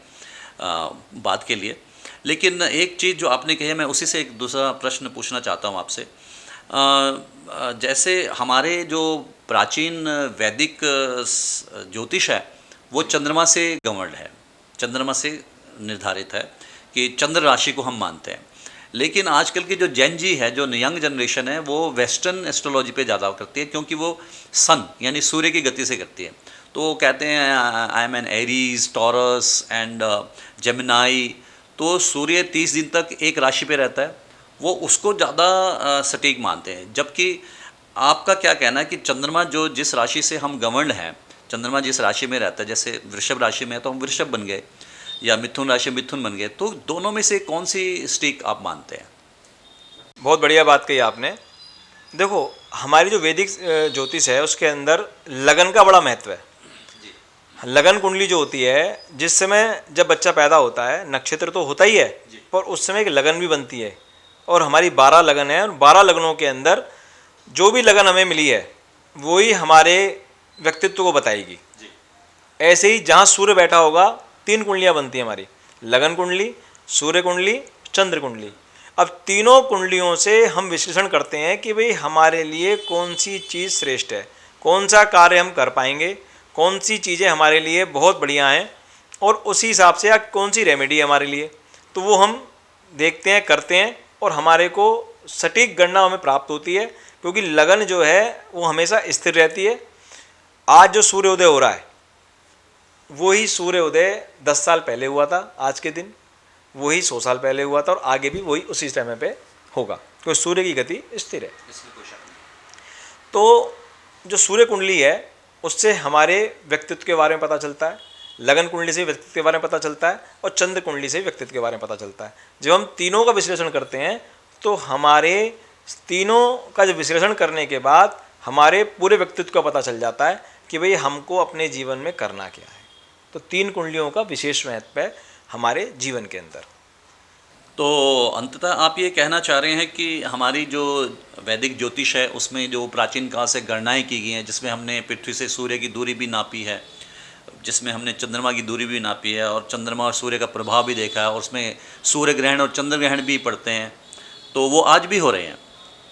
[SPEAKER 1] बात के लिए। लेकिन एक चीज़ जो आपने कही है, मैं उसी से एक दूसरा प्रश्न पूछना चाहता हूँ आपसे। जैसे हमारे जो प्राचीन वैदिक ज्योतिष है वो चंद्रमा से गवर्नड है, चंद्रमा से निर्धारित है कि चंद्र राशि को हम मानते हैं। लेकिन आजकल की जो जेन जी है, जो यंग जनरेशन है, वो वेस्टर्न एस्ट्रोलॉजी पे ज़्यादा करती है, क्योंकि वो सन यानी सूर्य की गति से करती है। तो वो कहते हैं I am an Aries, Taurus and Gemini. तो सूर्य 30 दिन तक एक राशि पे रहता है, वो उसको ज़्यादा सटीक मानते हैं। जबकि आपका क्या कहना है कि चंद्रमा जो जिस राशि से हम गवर्न हैं, चंद्रमा जिस राशि में रहता है, जैसे वृषभ राशि में है तो हम वृषभ बन गए, या मिथुन राशि मिथुन बन गए, तो दोनों में से कौन सी स्टिक आप मानते हैं?
[SPEAKER 2] बहुत बढ़िया बात कही आपने। देखो, हमारी जो वैदिक ज्योतिष है उसके अंदर लगन का बड़ा महत्व है। लगन कुंडली जो होती है, जिस समय जब बच्चा पैदा होता है, नक्षत्र तो होता ही है पर उस समय एक लगन भी बनती है, और हमारी 12 लगन है, और 12 लगनों के अंदर जो भी लगन हमें मिली है वही हमारे व्यक्तित्व को बताएगी। ऐसे ही जहाँ सूर्य बैठा होगा 3 कुंडलियाँ बनती हैं हमारी, लगन कुंडली, सूर्य कुंडली, चंद्र कुंडली। अब तीनों कुंडलियों से हम विश्लेषण करते हैं कि भाई हमारे लिए कौन सी चीज़ श्रेष्ठ है, कौन सा कार्य हम कर पाएंगे, कौन सी चीज़ें हमारे लिए बहुत बढ़िया हैं, और उसी हिसाब से कौन सी रेमेडी है हमारे लिए, तो वो हम देखते हैं, करते हैं, और हमारे को सटीक गणना हमें प्राप्त होती है। क्योंकि लगन जो है वो हमेशा स्थिर रहती है। आज जो सूर्योदय हो रहा है वही सूर्योदय 10 साल पहले हुआ था, आज के दिन वही 100 साल पहले हुआ था, और आगे भी वही उसी समय पे होगा, क्योंकि सूर्य की गति स्थिर है। तो जो सूर्य कुंडली है उससे हमारे व्यक्तित्व के बारे में पता चलता है, लगन कुंडली से व्यक्तित्व के बारे में पता चलता है, और चंद्र कुंडली से व्यक्तित्व के बारे में पता चलता है। जब हम तीनों का विश्लेषण करते हैं तो हमारे तीनों का जब विश्लेषण करने के बाद हमारे पूरे व्यक्तित्व का पता चल जाता है कि भाई हमको अपने जीवन में करना क्या है। तो 3 कुंडलियों का विशेष महत्व है हमारे जीवन के अंदर।
[SPEAKER 1] तो अंततः आप ये कहना चाह रहे हैं कि हमारी जो वैदिक ज्योतिष है उसमें जो प्राचीन काल से गणनाएं की गई हैं, जिसमें हमने पृथ्वी से सूर्य की दूरी भी नापी है, जिसमें हमने चंद्रमा की दूरी भी नापी है, और चंद्रमा और सूर्य का प्रभाव भी देखा है, और उसमें सूर्य ग्रहण और चंद्र ग्रहण भी पड़ते हैं, तो वो आज भी हो रहे हैं।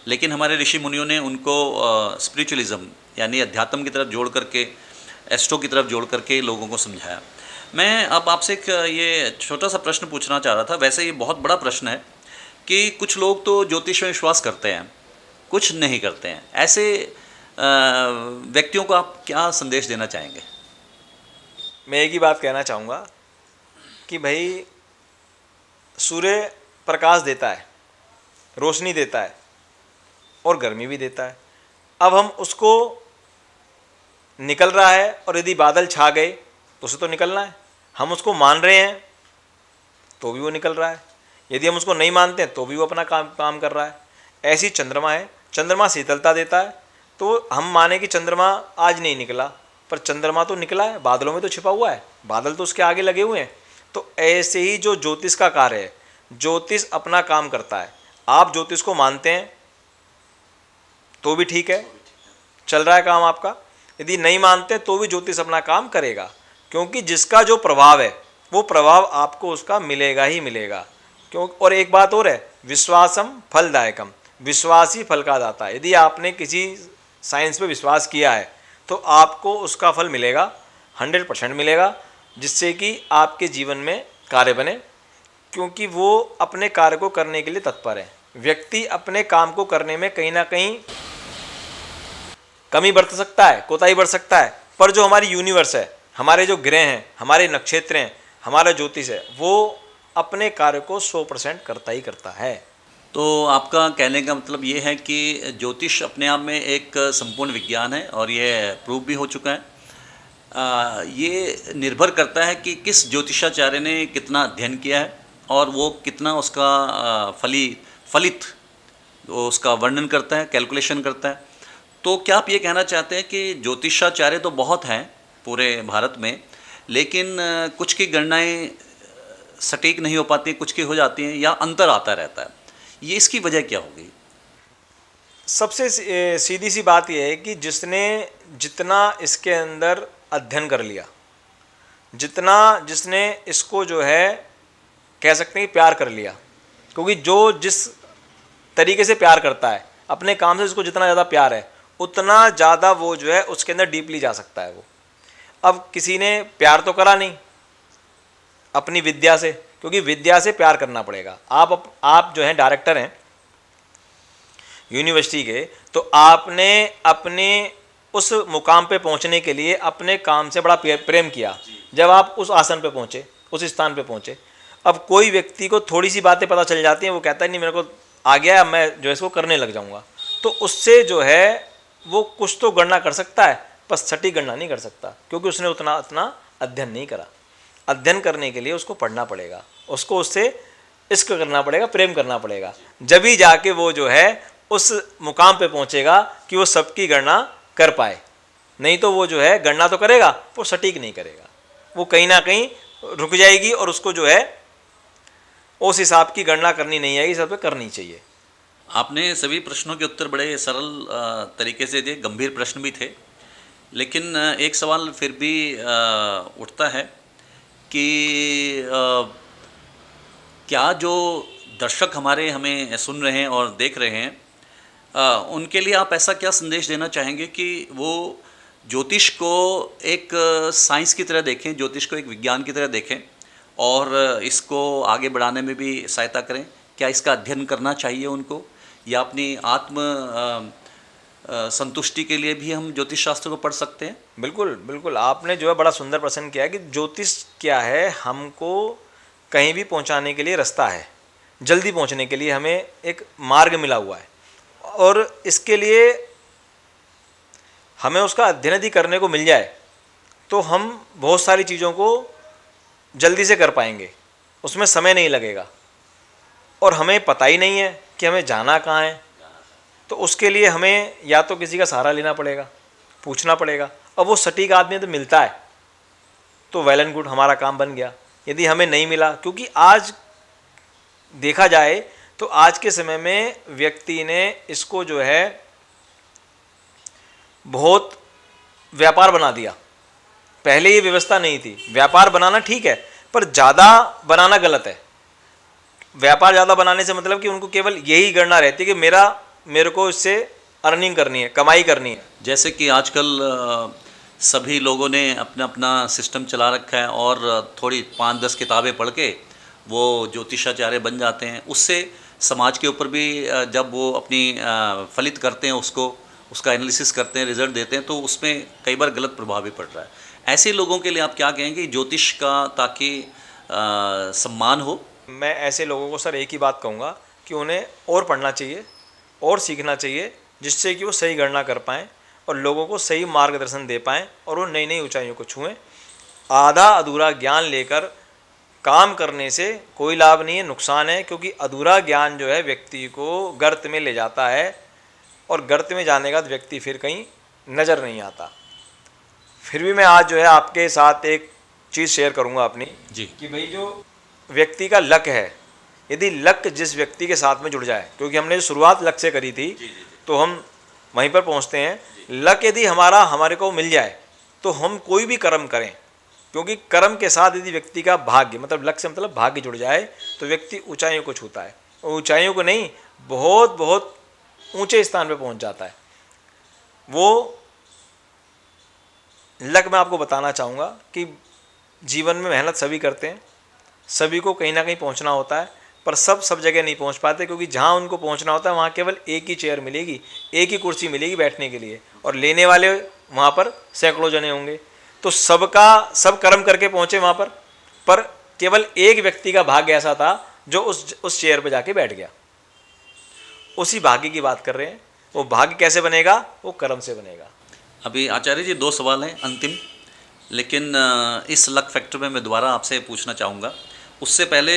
[SPEAKER 1] लेकिन हमारे ऋषि मुनियों ने उनको स्पिरिचुअलिज्म यानी अध्यात्म की तरफ जोड़ करके, एस्ट्रो की तरफ जोड़ करके लोगों को समझाया। मैं अब आपसे एक ये छोटा सा प्रश्न पूछना चाह रहा था। वैसे ये बहुत बड़ा प्रश्न है कि कुछ लोग तो ज्योतिष में विश्वास करते हैं, कुछ नहीं करते हैं, ऐसे व्यक्तियों को आप क्या संदेश देना चाहेंगे?
[SPEAKER 2] मैं एक ही बात कहना चाहूँगा कि भाई सूर्य प्रकाश देता है, रोशनी देता है और गर्मी भी देता है। अब हम उसको निकल रहा है और यदि बादल छा गए तो उसे तो निकलना है, हम उसको मान रहे हैं तो भी वो निकल रहा है, यदि हम उसको नहीं मानते हैं तो भी वो अपना काम कर रहा है। ऐसी चंद्रमा है, चंद्रमा शीतलता देता है, तो हम माने कि चंद्रमा आज नहीं निकला, पर चंद्रमा तो निकला है, बादलों में तो छिपा हुआ है, बादल तो उसके आगे लगे हुए हैं। तो ऐसे ही जो ज्योतिष का कार्य है, ज्योतिष अपना काम करता है। आप ज्योतिष को मानते हैं तो भी ठीक है, चल रहा है काम आपका, यदि नहीं मानते तो भी ज्योतिष अपना काम करेगा, क्योंकि जिसका जो प्रभाव है वो प्रभाव आपको उसका मिलेगा ही मिलेगा। क्यों? और एक बात और है, विश्वासम फलदायकम, विश्वास ही फल का दाता है। यदि आपने किसी साइंस पे विश्वास किया है तो आपको उसका फल मिलेगा, 100% मिलेगा, जिससे कि आपके जीवन में कार्य बने, क्योंकि वो अपने कार्य को करने के लिए तत्पर है। व्यक्ति अपने काम को करने में कहीं ना कहीं कमी बरत सकता है, कोताही बरत सकता है, पर जो हमारी यूनिवर्स है, हमारे जो ग्रह हैं, हमारे नक्षत्र हैं, हमारा ज्योतिष है, वो अपने कार्य को 100% करता ही करता है।
[SPEAKER 1] तो आपका कहने का मतलब ये है कि ज्योतिष अपने आप में एक संपूर्ण विज्ञान है और ये प्रूव भी हो चुका है। ये निर्भर करता है कि किस ज्योतिषाचार्य ने कितना अध्ययन किया है और वो कितना उसका फलित उसका वर्णन करता है, कैलकुलेशन करता है। तो क्या आप ये कहना चाहते हैं कि ज्योतिषाचार्य तो बहुत हैं पूरे भारत में, लेकिन कुछ की गणनाएं सटीक नहीं हो पाती, कुछ की हो जाती हैं या अंतर आता रहता है, ये इसकी वजह क्या होगी?
[SPEAKER 2] सबसे सीधी सी बात यह है कि जिसने जितना इसके अंदर अध्ययन कर लिया, जिसने इसको जो है कह सकते हैं कि प्यार कर लिया, क्योंकि जो जिस तरीके से प्यार करता है अपने काम से, उसको जितना ज़्यादा प्यार है उतना ज़्यादा वो जो है उसके अंदर डीपली जा सकता है वो। अब किसी ने प्यार तो करा नहीं अपनी विद्या से, क्योंकि विद्या से प्यार करना पड़ेगा। आप जो हैं डायरेक्टर हैं यूनिवर्सिटी के, तो आपने अपने उस मुकाम पे पहुंचने के लिए अपने काम से बड़ा प्रेम किया, जब आप उस आसन पे पहुंचे, उस स्थान पे पहुंचे। अब कोई व्यक्ति को थोड़ी सी बातें पता चल जाती हैं, वो कहता है नहीं मेरे को आ गया, अब मैं जो है इसको करने लग जाऊंगा, तो उससे जो है वो कुछ तो गणना कर सकता है, पर सटीक गणना नहीं कर सकता, क्योंकि उसने उतना अध्ययन नहीं करा। अध्ययन करने के लिए उसको पढ़ना पड़ेगा, उसको उससे इश्क करना पड़ेगा, प्रेम करना पड़ेगा, जब ही जाके वो जो है उस मुकाम पे पहुंचेगा कि वो सबकी गणना कर पाए। नहीं तो वो जो है गणना तो करेगा, वो सटीक नहीं करेगा, वो कहीं ना कहीं रुक जाएगी और उसको जो है उस हिसाब की गणना करनी नहीं आएगी, सब पे करनी चाहिए।
[SPEAKER 1] आपने सभी प्रश्नों के उत्तर बड़े सरल तरीके से दिए, गंभीर प्रश्न भी थे, लेकिन एक सवाल फिर भी उठता है कि क्या जो दर्शक हमें सुन रहे हैं और देख रहे हैं, उनके लिए आप ऐसा क्या संदेश देना चाहेंगे कि वो ज्योतिष को एक साइंस की तरह देखें, ज्योतिष को एक विज्ञान की तरह देखें और इसको आगे बढ़ाने में भी सहायता करें? क्या इसका अध्ययन करना चाहिए उनको, या अपनी आत्म संतुष्टि के लिए भी हम ज्योतिष शास्त्र को पढ़ सकते हैं?
[SPEAKER 2] बिल्कुल बिल्कुल, आपने जो है बड़ा सुंदर प्रश्न किया है कि ज्योतिष क्या है, हमको कहीं भी पहुंचाने के लिए रास्ता है, जल्दी पहुंचने के लिए हमें एक मार्ग मिला हुआ है, और इसके लिए हमें उसका अध्ययन यदि करने को मिल जाए तो हम बहुत सारी चीज़ों को जल्दी से कर पाएंगे, उसमें समय नहीं लगेगा। और हमें पता ही नहीं है कि हमें जाना कहाँ है, तो उसके लिए हमें या तो किसी का सहारा लेना पड़ेगा, पूछना पड़ेगा, और वो सटीक आदमी तो मिलता है तो वेल एंड गुड, हमारा काम बन गया। यदि हमें नहीं मिला, क्योंकि आज देखा जाए तो आज के समय में व्यक्ति ने इसको जो है बहुत व्यापार बना दिया। पहले ये व्यवस्था नहीं थी। व्यापार बनाना ठीक है, पर ज़्यादा बनाना गलत है। व्यापार ज़्यादा बनाने से मतलब कि उनको केवल यही गणना रहती है कि मेरे को इससे अर्निंग करनी है, कमाई करनी है।
[SPEAKER 1] जैसे कि आजकल सभी लोगों ने अपना अपना सिस्टम चला रखा है और थोड़ी 5-10 किताबें पढ़ के वो ज्योतिषाचार्य बन जाते हैं, उससे समाज के ऊपर भी जब वो अपनी फलित करते हैं उसका एनालिसिस करते हैं, रिजल्ट देते हैं, तो उसमें कई बार गलत प्रभाव भी पड़ रहा है। ऐसे लोगों के लिए आप क्या कहेंगे ज्योतिष का, ताकि सम्मान हो?
[SPEAKER 2] मैं ऐसे लोगों को सर एक ही बात कहूँगा कि उन्हें और पढ़ना चाहिए और सीखना चाहिए, जिससे कि वो सही गणना कर पाएँ और लोगों को सही मार्गदर्शन दे पाएँ और वो नई नई ऊंचाइयों को छुएं। आधा अधूरा ज्ञान लेकर काम करने से कोई लाभ नहीं है, नुकसान है, क्योंकि अधूरा ज्ञान जो है व्यक्ति को गर्त में ले जाता है और गर्त में जाने के बाद व्यक्ति फिर कहीं नज़र नहीं आता। फिर भी मैं आज जो है आपके साथ एक चीज़ शेयर करूंगा अपनी
[SPEAKER 1] जी।
[SPEAKER 2] कि भाई जो व्यक्ति का लक है, यदि लक जिस व्यक्ति के साथ में जुड़ जाए, क्योंकि हमने जो शुरुआत लक से करी थी तो हम वहीं पर पहुंचते हैं। लक यदि हमारे को मिल जाए तो हम कोई भी कर्म करें, क्योंकि कर्म के साथ यदि व्यक्ति का भाग्य, मतलब लक से मतलब भाग्य जुड़ जाए, तो व्यक्ति ऊंचाइयों को छूता है, और ऊंचाइयों को नहीं, बहुत बहुत ऊंचे स्थान पे पहुंच जाता है। वो लक मैं आपको बताना चाहूँगा कि जीवन में मेहनत सभी करते हैं, सभी को कहीं ना कहीं पहुंचना होता है, पर सब जगह नहीं पहुंच पाते, क्योंकि जहां उनको पहुंचना होता है वहां केवल एक ही चेयर मिलेगी, एक ही कुर्सी मिलेगी बैठने के लिए, और लेने वाले वहां पर सैकड़ों जने होंगे। तो सब कर्म करके पहुंचे वहां पर केवल एक व्यक्ति का भाग्य ऐसा था जो उस चेयर पर जाके बैठ गया। उसी भाग्य की बात कर रहे हैं। वो भाग्य कैसे बनेगा? वो कर्म से बनेगा।
[SPEAKER 1] अभी आचार्य जी 2 सवाल हैं अंतिम, लेकिन इस लक फैक्टर में मैं दोबारा आपसे पूछना चाहूँगा। उससे पहले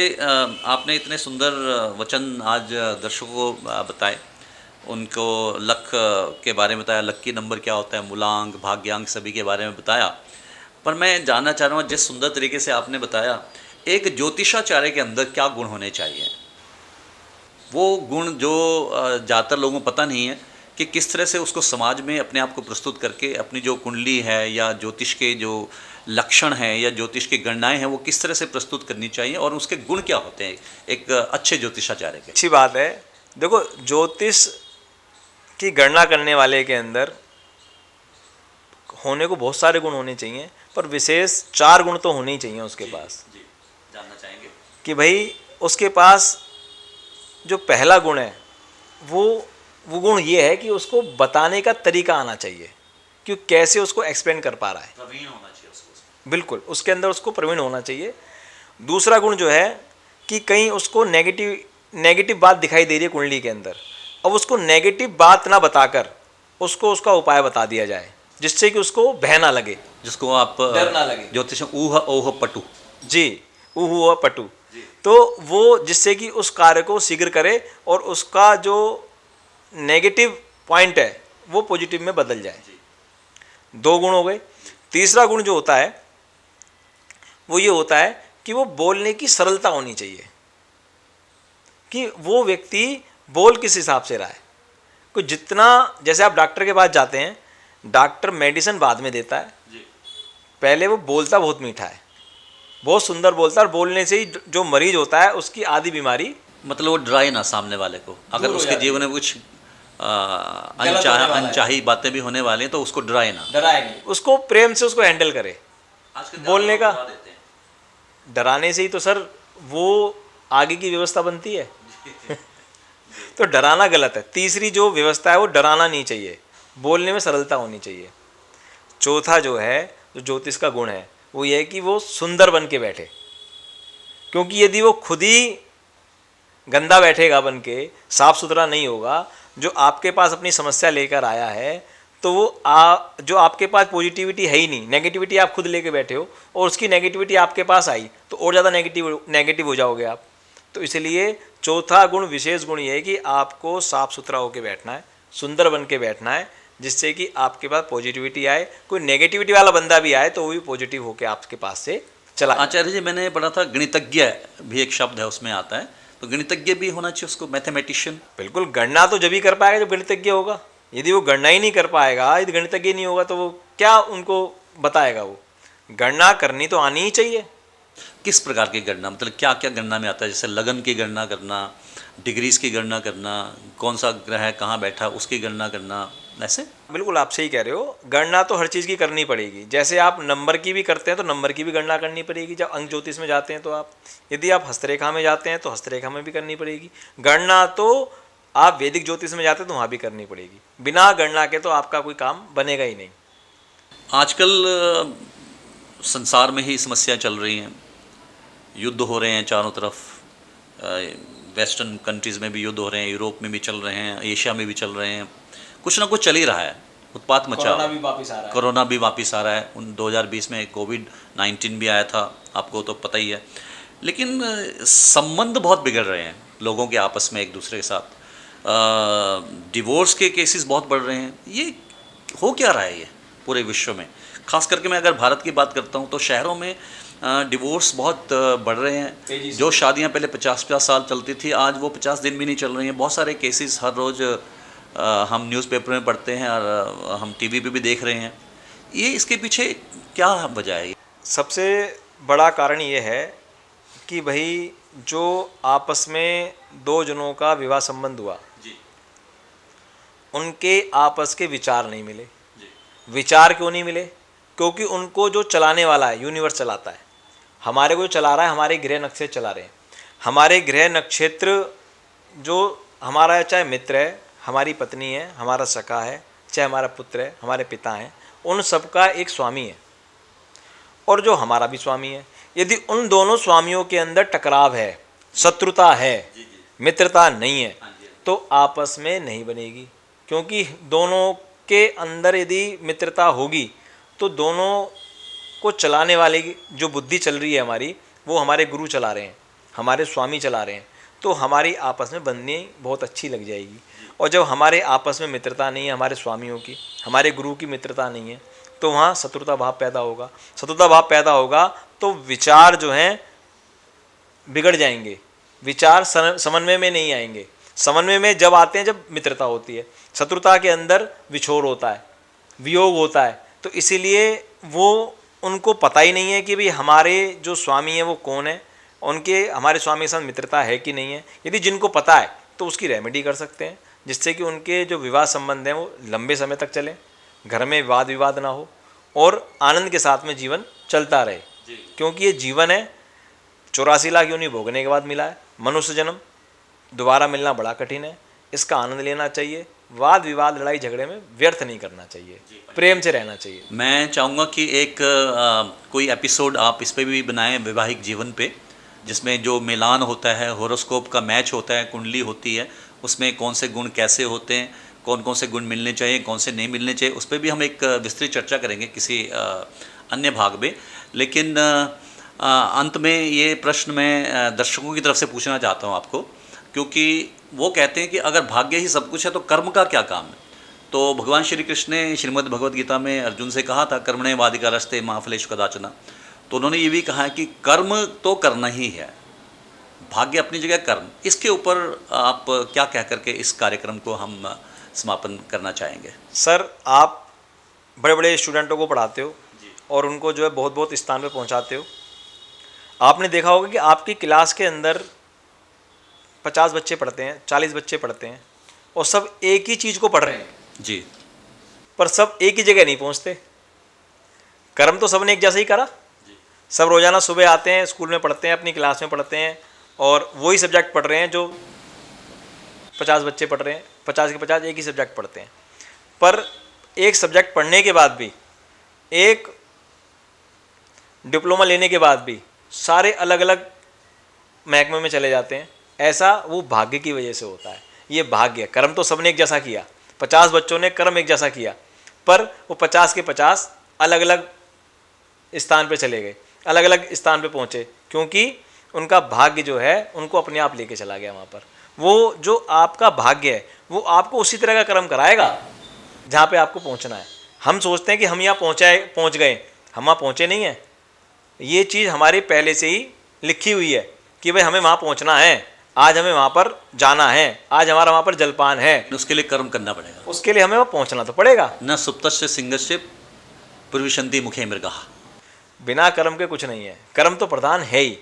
[SPEAKER 1] आपने इतने सुंदर वचन आज दर्शकों को बताए, उनको लक के बारे में बताया, लक्की नंबर क्या होता है, मूलांक, भाग्यांक, सभी के बारे में बताया। पर मैं जानना चाह रहा हूँ, जिस सुंदर तरीके से आपने बताया, एक ज्योतिषाचार्य के अंदर क्या गुण होने चाहिए? वो गुण जो ज़्यादातर लोगों को पता नहीं है कि किस तरह से उसको समाज में अपने आप को प्रस्तुत करके अपनी जो कुंडली है या ज्योतिष के जो लक्षण हैं या ज्योतिष की गणनाएं हैं वो किस तरह से प्रस्तुत करनी चाहिए, और उसके गुण क्या होते हैं एक अच्छे ज्योतिषाचार्य के?
[SPEAKER 2] अच्छी बात है। देखो, ज्योतिष की गणना करने वाले के अंदर होने को बहुत सारे गुण होने चाहिए, पर विशेष 4 गुण तो होने ही चाहिए उसके पास।
[SPEAKER 1] जी, जानना चाहेंगे
[SPEAKER 2] कि भाई उसके पास जो पहला गुण है वो गुण ये है कि उसको बताने का तरीका आना चाहिए कि कैसे उसको एक्सप्लेन कर पा रहा है।
[SPEAKER 1] प्रवीण होना चाहिए उसको।
[SPEAKER 2] बिल्कुल, उसके अंदर उसको प्रवीण होना चाहिए। दूसरा गुण जो है कि कहीं उसको नेगेटिव बात दिखाई दे रही है कुंडली के अंदर, अब उसको नेगेटिव बात ना बताकर उसको उसका उपाय बता दिया जाए, जिससे कि उसको भय ना लगे,
[SPEAKER 1] जिसको आप
[SPEAKER 2] डर ना लगे।
[SPEAKER 1] ज्योतिष ऊह ओह पटु।
[SPEAKER 2] जी, ऊह पटु। तो वो जिससे कि उस कार्य को शीघ्र करे और उसका जो नेगेटिव पॉइंट है वो पॉजिटिव में बदल जाए। 2 गुण हो गए। तीसरा गुण जो होता है वो ये होता है कि वो बोलने की सरलता होनी चाहिए, कि वो व्यक्ति बोल किस हिसाब से रहा है। कोई जितना, जैसे आप डॉक्टर के पास जाते हैं, डॉक्टर मेडिसिन बाद में देता है, पहले वो बोलता बहुत मीठा है, बहुत सुंदर बोलता है, और बोलने से ही जो मरीज होता है उसकी आधी बीमारी,
[SPEAKER 1] मतलब वो डराए ना सामने वाले को। अगर
[SPEAKER 2] हो
[SPEAKER 1] उसके
[SPEAKER 2] जाती
[SPEAKER 1] जीवन में कुछ
[SPEAKER 2] होने वाला है।
[SPEAKER 1] अनचाही बातें भी होने वाली हैं तो उसको डराए ना,
[SPEAKER 2] डराए नहीं, उसको प्रेम से उसको हैंडल करे। बोलने का डराने से ही तो सर वो आगे की व्यवस्था बनती है। तो डराना गलत है। तीसरी जो व्यवस्था है वो डराना नहीं चाहिए, बोलने में सरलता होनी चाहिए। चौथा जो है, जो ज्योतिष का गुण है, वो ये है कि वो सुंदर बन के बैठे, क्योंकि यदि वो खुद ही गंदा बैठेगा बन के, साफ सुथरा नहीं होगा, जो आपके पास अपनी समस्या लेकर आया है, तो वो जो आपके पास पॉजिटिविटी है ही नहीं, नेगेटिविटी आप खुद लेके बैठे हो, और उसकी नेगेटिविटी आपके पास आई तो और ज़्यादा नेगेटिव हो जाओगे आप। तो इसलिए चौथा गुण, विशेष गुण ये है कि आपको साफ सुथरा होकर बैठना है, सुंदर बन के बैठना है, जिससे कि आपके पास पॉजिटिविटी आए। कोई नेगेटिविटी वाला बंदा भी आए तो वो भी पॉजिटिव होकर आपके पास से चला।
[SPEAKER 1] आचार्य जी, मैंने पढ़ा था गणितज्ञ भी एक शब्द है उसमें आता है, तो गणितज्ञ भी होना चाहिए उसको, मैथमेटिशियन।
[SPEAKER 2] बिल्कुल, गणना तो जब ही कर पाएगा जब गणितज्ञ होगा। यदि वो गणना ही नहीं कर पाएगा, यदि गणितज्ञ नहीं होगा, तो वो क्या उनको बताएगा? वो गणना करनी तो आनी ही चाहिए।
[SPEAKER 1] किस प्रकार की गणना, मतलब क्या क्या गणना में आता है? जैसे लगन की गणना करना, डिग्रीज की गणना करना, कौन सा ग्रह कहाँ बैठा उसकी गणना करना, ऐसे।
[SPEAKER 2] बिल्कुल आप सही कह रहे हो, गणना तो हर चीज़ की करनी पड़ेगी। जैसे आप नंबर की भी करते हैं तो नंबर की भी गणना करनी पड़ेगी। जब अंक ज्योतिष में जाते हैं तो आप, यदि आप हस्तरेखा में जाते हैं तो हस्तरेखा में भी करनी पड़ेगी गणना। तो आप वैदिक ज्योतिष में जाते हैं तो वहाँ भी करनी पड़ेगी। बिना गणना के तो आपका कोई काम बनेगा ही नहीं।
[SPEAKER 1] आजकल संसार में ही समस्या चल रही हैं, युद्ध हो रहे हैं चारों तरफ। वेस्टर्न कंट्रीज़ में भी युद्ध हो रहे हैं, यूरोप में भी चल रहे हैं, एशिया में भी चल रहे हैं। कुछ ना कुछ चल ही रहा है, उत्पात मचा।
[SPEAKER 2] कोरोना भी वापस आ रहा है।
[SPEAKER 1] कोरोना भी वापस आ रहा है। 2020 में कोविड-19 भी आया था, आपको तो पता ही है। लेकिन संबंध बहुत बिगड़ रहे हैं लोगों के आपस में एक दूसरे के साथ। डिवोर्स के केसेस बहुत बढ़ रहे हैं। ये हो क्या रहा है ये पूरे विश्व में? खास करके मैं अगर भारत की बात करता हूँ तो शहरों में डिवोर्स बहुत बढ़ रहे हैं। जो शादियाँ पहले 50-50 साल चलती थी, आज वो 50 दिन भी नहीं चल रही हैं। बहुत सारे केसेस हर रोज़ हम न्यूज़पेपर में पढ़ते हैं और हम टीवी पे भी देख रहे हैं। ये इसके पीछे क्या वजह है?
[SPEAKER 2] सबसे बड़ा कारण ये है कि भाई जो आपस में दो जनों का विवाह संबंध हुआ
[SPEAKER 1] जी।
[SPEAKER 2] उनके आपस के विचार नहीं मिले। विचार क्यों नहीं मिले? क्योंकि उनको जो चलाने वाला है, यूनिवर्स चलाता है। हमारे को जो चला रहा है, हमारे ग्रह नक्षत्र चला रहे हैं। हमारे ग्रह नक्षत्र जो हमारा, चाहे मित्र है, हमारी पत्नी है, हमारा सखा है, चाहे हमारा पुत्र है, हमारे पिता हैं, उन सबका एक स्वामी है और जो हमारा भी स्वामी है। यदि उन दोनों स्वामियों के अंदर टकराव है, शत्रुता है, मित्रता नहीं है, तो आपस में नहीं बनेगी। क्योंकि दोनों के अंदर यदि मित्रता होगी तो दोनों को चलाने वाले की जो बुद्धि चल रही है हमारी, वो हमारे गुरु चला रहे हैं, हमारे स्वामी चला रहे हैं, तो हमारी आपस में बननी बहुत अच्छी लग जाएगी। और जब हमारे आपस में मित्रता नहीं है, हमारे स्वामियों की, हमारे गुरु की मित्रता नहीं है, तो वहाँ शत्रुता भाव पैदा होगा। शत्रुता भाव पैदा होगा तो विचार जो हैं बिगड़ जाएंगे, विचार समन्वय में नहीं आएंगे। समन्वय में जब आते हैं जब मित्रता होती है। शत्रुता के अंदर विछोर होता है, वियोग होता है। तो इसीलिए वो उनको पता ही नहीं है कि भाई हमारे जो स्वामी हैं वो कौन है, उनके हमारे स्वामी के साथ मित्रता है कि नहीं है। यदि जिनको पता है तो उसकी रेमेडी कर सकते हैं, जिससे कि उनके जो विवाह संबंध हैं वो लंबे समय तक चले, घर में वाद विवाद ना हो और आनंद के साथ में जीवन चलता रहे। क्योंकि ये जीवन है, 84 लाख योनि भोगने के बाद मिला है मनुष्य जन्म, दोबारा मिलना बड़ा कठिन है। इसका आनंद लेना चाहिए। वाद विवाद लड़ाई झगड़े में व्यर्थ नहीं करना चाहिए, प्रेम से रहना चाहिए।
[SPEAKER 1] मैं चाहूँगा कि एक कोई एपिसोड आप इस पे भी बनाएं, वैवाहिक जीवन पे, जिसमें जो मिलान होता है, हॉरोस्कोप का मैच होता है, कुंडली होती है, उसमें कौन से गुण कैसे होते हैं, कौन कौन से गुण मिलने चाहिए, कौन से नहीं मिलने चाहिए, उस पर भी हम एक विस्तृत चर्चा करेंगे किसी अन्य भाग में। लेकिन अंत में ये प्रश्न मैं दर्शकों की तरफ से पूछना चाहता हूँ आपको, क्योंकि वो कहते हैं कि अगर भाग्य ही सब कुछ है तो कर्म का क्या काम है? तो भगवान श्री कृष्ण ने श्रीमद् भगवद गीता में अर्जुन से कहा था, कर्मणे वाधिकारस्ते मा फलेषु कदाचन। तो उन्होंने ये भी कहा है कि कर्म तो करना ही है, भाग्य अपनी जगह, कर्म। इसके ऊपर आप क्या कह करके इस कार्यक्रम को हम समापन करना चाहेंगे?
[SPEAKER 2] सर, आप बड़े बड़े स्टूडेंटों को पढ़ाते हो और उनको जो है बहुत बहुत स्थान पे पहुंचाते हो। आपने देखा होगा कि आपकी क्लास के अंदर 50 बच्चे पढ़ते हैं, 40 बच्चे पढ़ते हैं और सब एक ही चीज़ को पढ़ रहे हैं
[SPEAKER 1] जी,
[SPEAKER 2] पर सब एक ही जगह नहीं पहुंचते। कर्म तो सबने एक जैसा ही करा। सब रोज़ाना सुबह आते हैं, स्कूल में पढ़ते हैं, अपनी क्लास में पढ़ते हैं और वही सब्जेक्ट पढ़ रहे हैं जो 50 बच्चे पढ़ रहे हैं। 50 के 50 एक ही सब्जेक्ट पढ़ते हैं, पर एक सब्जेक्ट पढ़ने के बाद भी, एक डिप्लोमा लेने के बाद भी सारे अलग अलग महकमे में चले जाते हैं। ऐसा वो भाग्य की वजह से होता है। ये भाग्य, कर्म तो सबने एक जैसा किया, 50 बच्चों ने कर्म एक जैसा किया, पर वो 50 के 50 अलग अलग स्थान पे चले गए, अलग अलग स्थान पे पहुँचे, क्योंकि उनका भाग्य जो है उनको अपने आप लेके चला गया वहाँ पर। वो जो आपका भाग्य है वो आपको उसी तरह का कर्म कराएगा जहाँ पे आपको पहुँचना है। हम सोचते हैं कि हम यहाँ पहुँच गए, हम वहाँ पहुँचे नहीं हैं। ये चीज़ हमारे पहले से ही लिखी हुई है कि भाई हमें वहाँ पहुँचना है, आज हमें वहाँ पर जाना है, आज हमारा वहाँ पर जलपान है।
[SPEAKER 1] उसके लिए कर्म करना पड़ेगा,
[SPEAKER 2] उसके लिए हमें वहाँ पहुँचना तो पड़ेगा।
[SPEAKER 1] न सुप्तस्य सिंहस्य प्रविशन्ति मुखे मृगाः।
[SPEAKER 2] बिना कर्म के कुछ नहीं है। कर्म तो प्रधान है ही,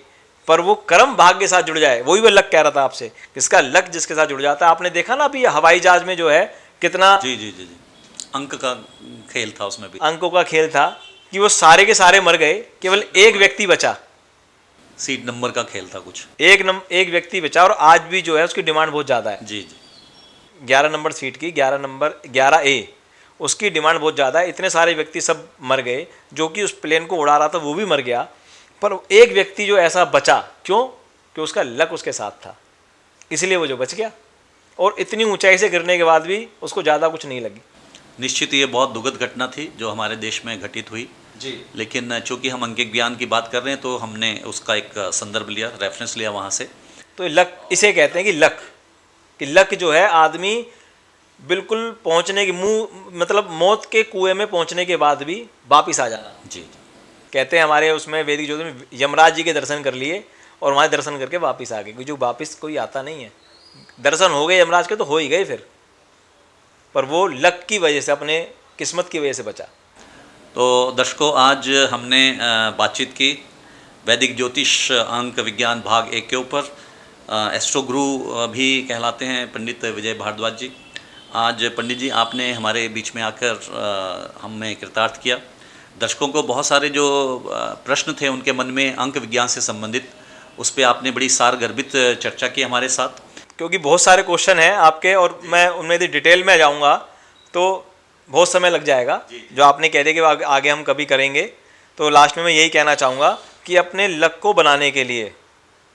[SPEAKER 2] पर वो कर्म भाग्य के साथ जुड़ जाए, वही वो लक कह रहा था आपसे, इसका लक जिसके साथ जुड़ जाता है। आपने देखा ना अभी हवाई जहाज में जो है कितना
[SPEAKER 1] जी जी जी जी अंक का खेल था उसमें भी।
[SPEAKER 2] अंकों का खेल था कि वो सारे के सारे मर गए, केवल एक व्यक्ति बचा।
[SPEAKER 1] सीट नंबर का खेल था कुछ।
[SPEAKER 2] एक व्यक्ति बचा और आज भी जो है उसकी डिमांड बहुत ज़्यादा है।
[SPEAKER 1] जी जी।
[SPEAKER 2] 11 नंबर सीट की, 11 नंबर 11A, उसकी डिमांड बहुत ज़्यादा है। इतने सारे व्यक्ति सब मर गए, जो कि उस प्लेन को उड़ा रहा था वो भी मर गया, पर एक व्यक्ति जो ऐसा बचा, क्यों? कि उसका लक उसके साथ था, इसलिए वो जो बच गया। और इतनी ऊंचाई से गिरने के बाद भी उसको ज़्यादा कुछ नहीं लगी।
[SPEAKER 1] निश्चित ये बहुत दुखद घटना थी जो हमारे देश में घटित हुई
[SPEAKER 2] जी।
[SPEAKER 1] लेकिन चूंकि हम अंकिक ज्ञान की बात कर रहे हैं तो हमने उसका एक संदर्भ लिया, रेफरेंस लिया वहाँ से।
[SPEAKER 2] तो लक इसे कहते हैं कि लक जो है आदमी बिल्कुल पहुंचने की मतलब मौत के कुएं में पहुंचने के बाद भी वापिस आ जाना।
[SPEAKER 1] जी जी।
[SPEAKER 2] कहते हैं हमारे उसमें वैदिक ज्योतिष में यमराज जी के दर्शन कर लिए और वहाँ दर्शन करके वापिस आ गए, क्योंकि जो वापिस कोई आता नहीं है। दर्शन हो गए यमराज के तो हो ही गए फिर, पर वो लक की वजह से, अपने किस्मत की वजह से बचा।
[SPEAKER 1] तो दर्शकों, आज हमने बातचीत की वैदिक ज्योतिष अंक विज्ञान भाग 1 के ऊपर। एस्ट्रो गुरु भी कहलाते हैं पंडित विजय भारद्वाज जी। आज पंडित जी आपने हमारे बीच में आकर हमें कृतार्थ किया। दर्शकों को बहुत सारे जो प्रश्न थे उनके मन में अंक विज्ञान से संबंधित, उस पर आपने बड़ी सारगर्भित चर्चा की हमारे साथ।
[SPEAKER 2] क्योंकि बहुत सारे क्वेश्चन हैं आपके और मैं उनमें यदि डिटेल में जाऊंगा तो बहुत समय लग जाएगा, जो आपने कह दिया कि आगे हम कभी करेंगे। तो लास्ट में मैं यही कहना चाहूँगा कि अपने लक को बनाने के लिए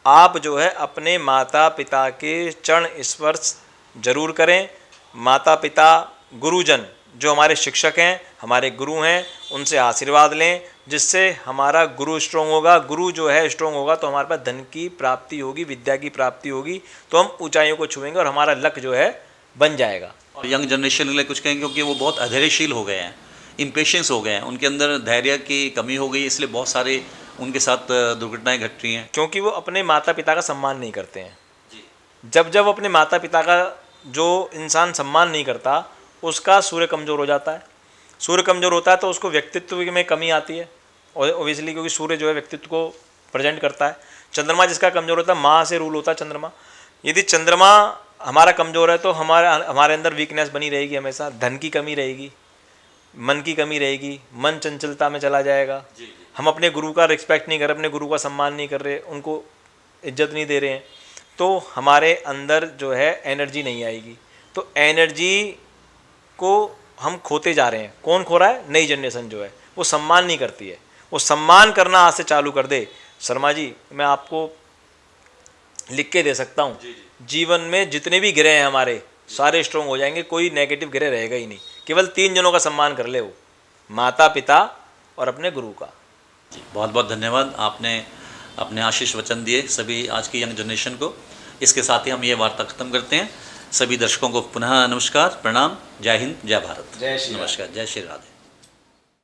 [SPEAKER 2] आप जो है अपने माता पिता के चरण स्पर्श जरूर करें। माता पिता, गुरुजन जो हमारे शिक्षक हैं, हमारे गुरु हैं, उनसे आशीर्वाद लें, जिससे हमारा गुरु स्ट्रोंग होगा। गुरु जो है स्ट्रोंग होगा तो हमारे पास धन की प्राप्ति होगी, विद्या की प्राप्ति होगी, तो हम ऊंचाइयों को छुएंगे और हमारा लक जो है बन जाएगा।
[SPEAKER 1] और यंग जनरेशन के लिए कुछ कहेंगे, क्योंकि वो बहुत अधैर्यशील हो गए हैं, इम्पेशेंस हो गए हैं, उनके अंदर धैर्य की कमी हो गई, इसलिए बहुत सारे उनके साथ दुर्घटनाएं घट रही हैं।
[SPEAKER 2] क्योंकि वो अपने माता पिता का सम्मान नहीं करते हैं। जब अपने माता पिता का जो इंसान सम्मान नहीं करता, उसका सूर्य कमज़ोर हो जाता है। सूर्य कमज़ोर होता है तो उसको व्यक्तित्व में कमी आती है, और ओबियसली क्योंकि सूर्य जो है व्यक्तित्व को प्रेजेंट करता है। चंद्रमा जिसका कमज़ोर होता है, माँ से रूल होता है चंद्रमा। यदि चंद्रमा हमारा कमज़ोर है तो हमारे अंदर वीकनेस बनी रहेगी, हमेशा धन की कमी रहेगी, मन की कमी रहेगी, मन चंचलता में चला जाएगा। हम अपने गुरु का रिस्पेक्ट नहीं कर रहे, अपने गुरु का सम्मान नहीं कर रहे, उनको इज्जत नहीं दे रहे हैं, तो हमारे अंदर जो है एनर्जी नहीं आएगी। तो एनर्जी को हम खोते जा रहे हैं। कौन खो रहा है? नई जनरेशन जो है वो सम्मान नहीं करती है। वो सम्मान करना आज से चालू कर दे। शर्मा जी, मैं आपको लिख के दे सकता हूँ, जीवन में जितने भी ग्रह हैं हमारे सारे स्ट्रोंग हो जाएंगे, कोई नेगेटिव ग्रह रहेगा ही नहीं। केवल 3 जनों का सम्मान कर ले, वो माता पिता और अपने गुरु का।
[SPEAKER 1] जी, बहुत बहुत धन्यवाद। आपने अपने आशीष वचन दिए सभी आज की यंग जनरेशन को। इसके साथ ही हम ये वार्ता खत्म करते हैं। सभी दर्शकों को पुनः नमस्कार, प्रणाम, जय हिंद, जय भारत।
[SPEAKER 2] जय श्री राधे।
[SPEAKER 1] नमस्कार, जय श्री राधे।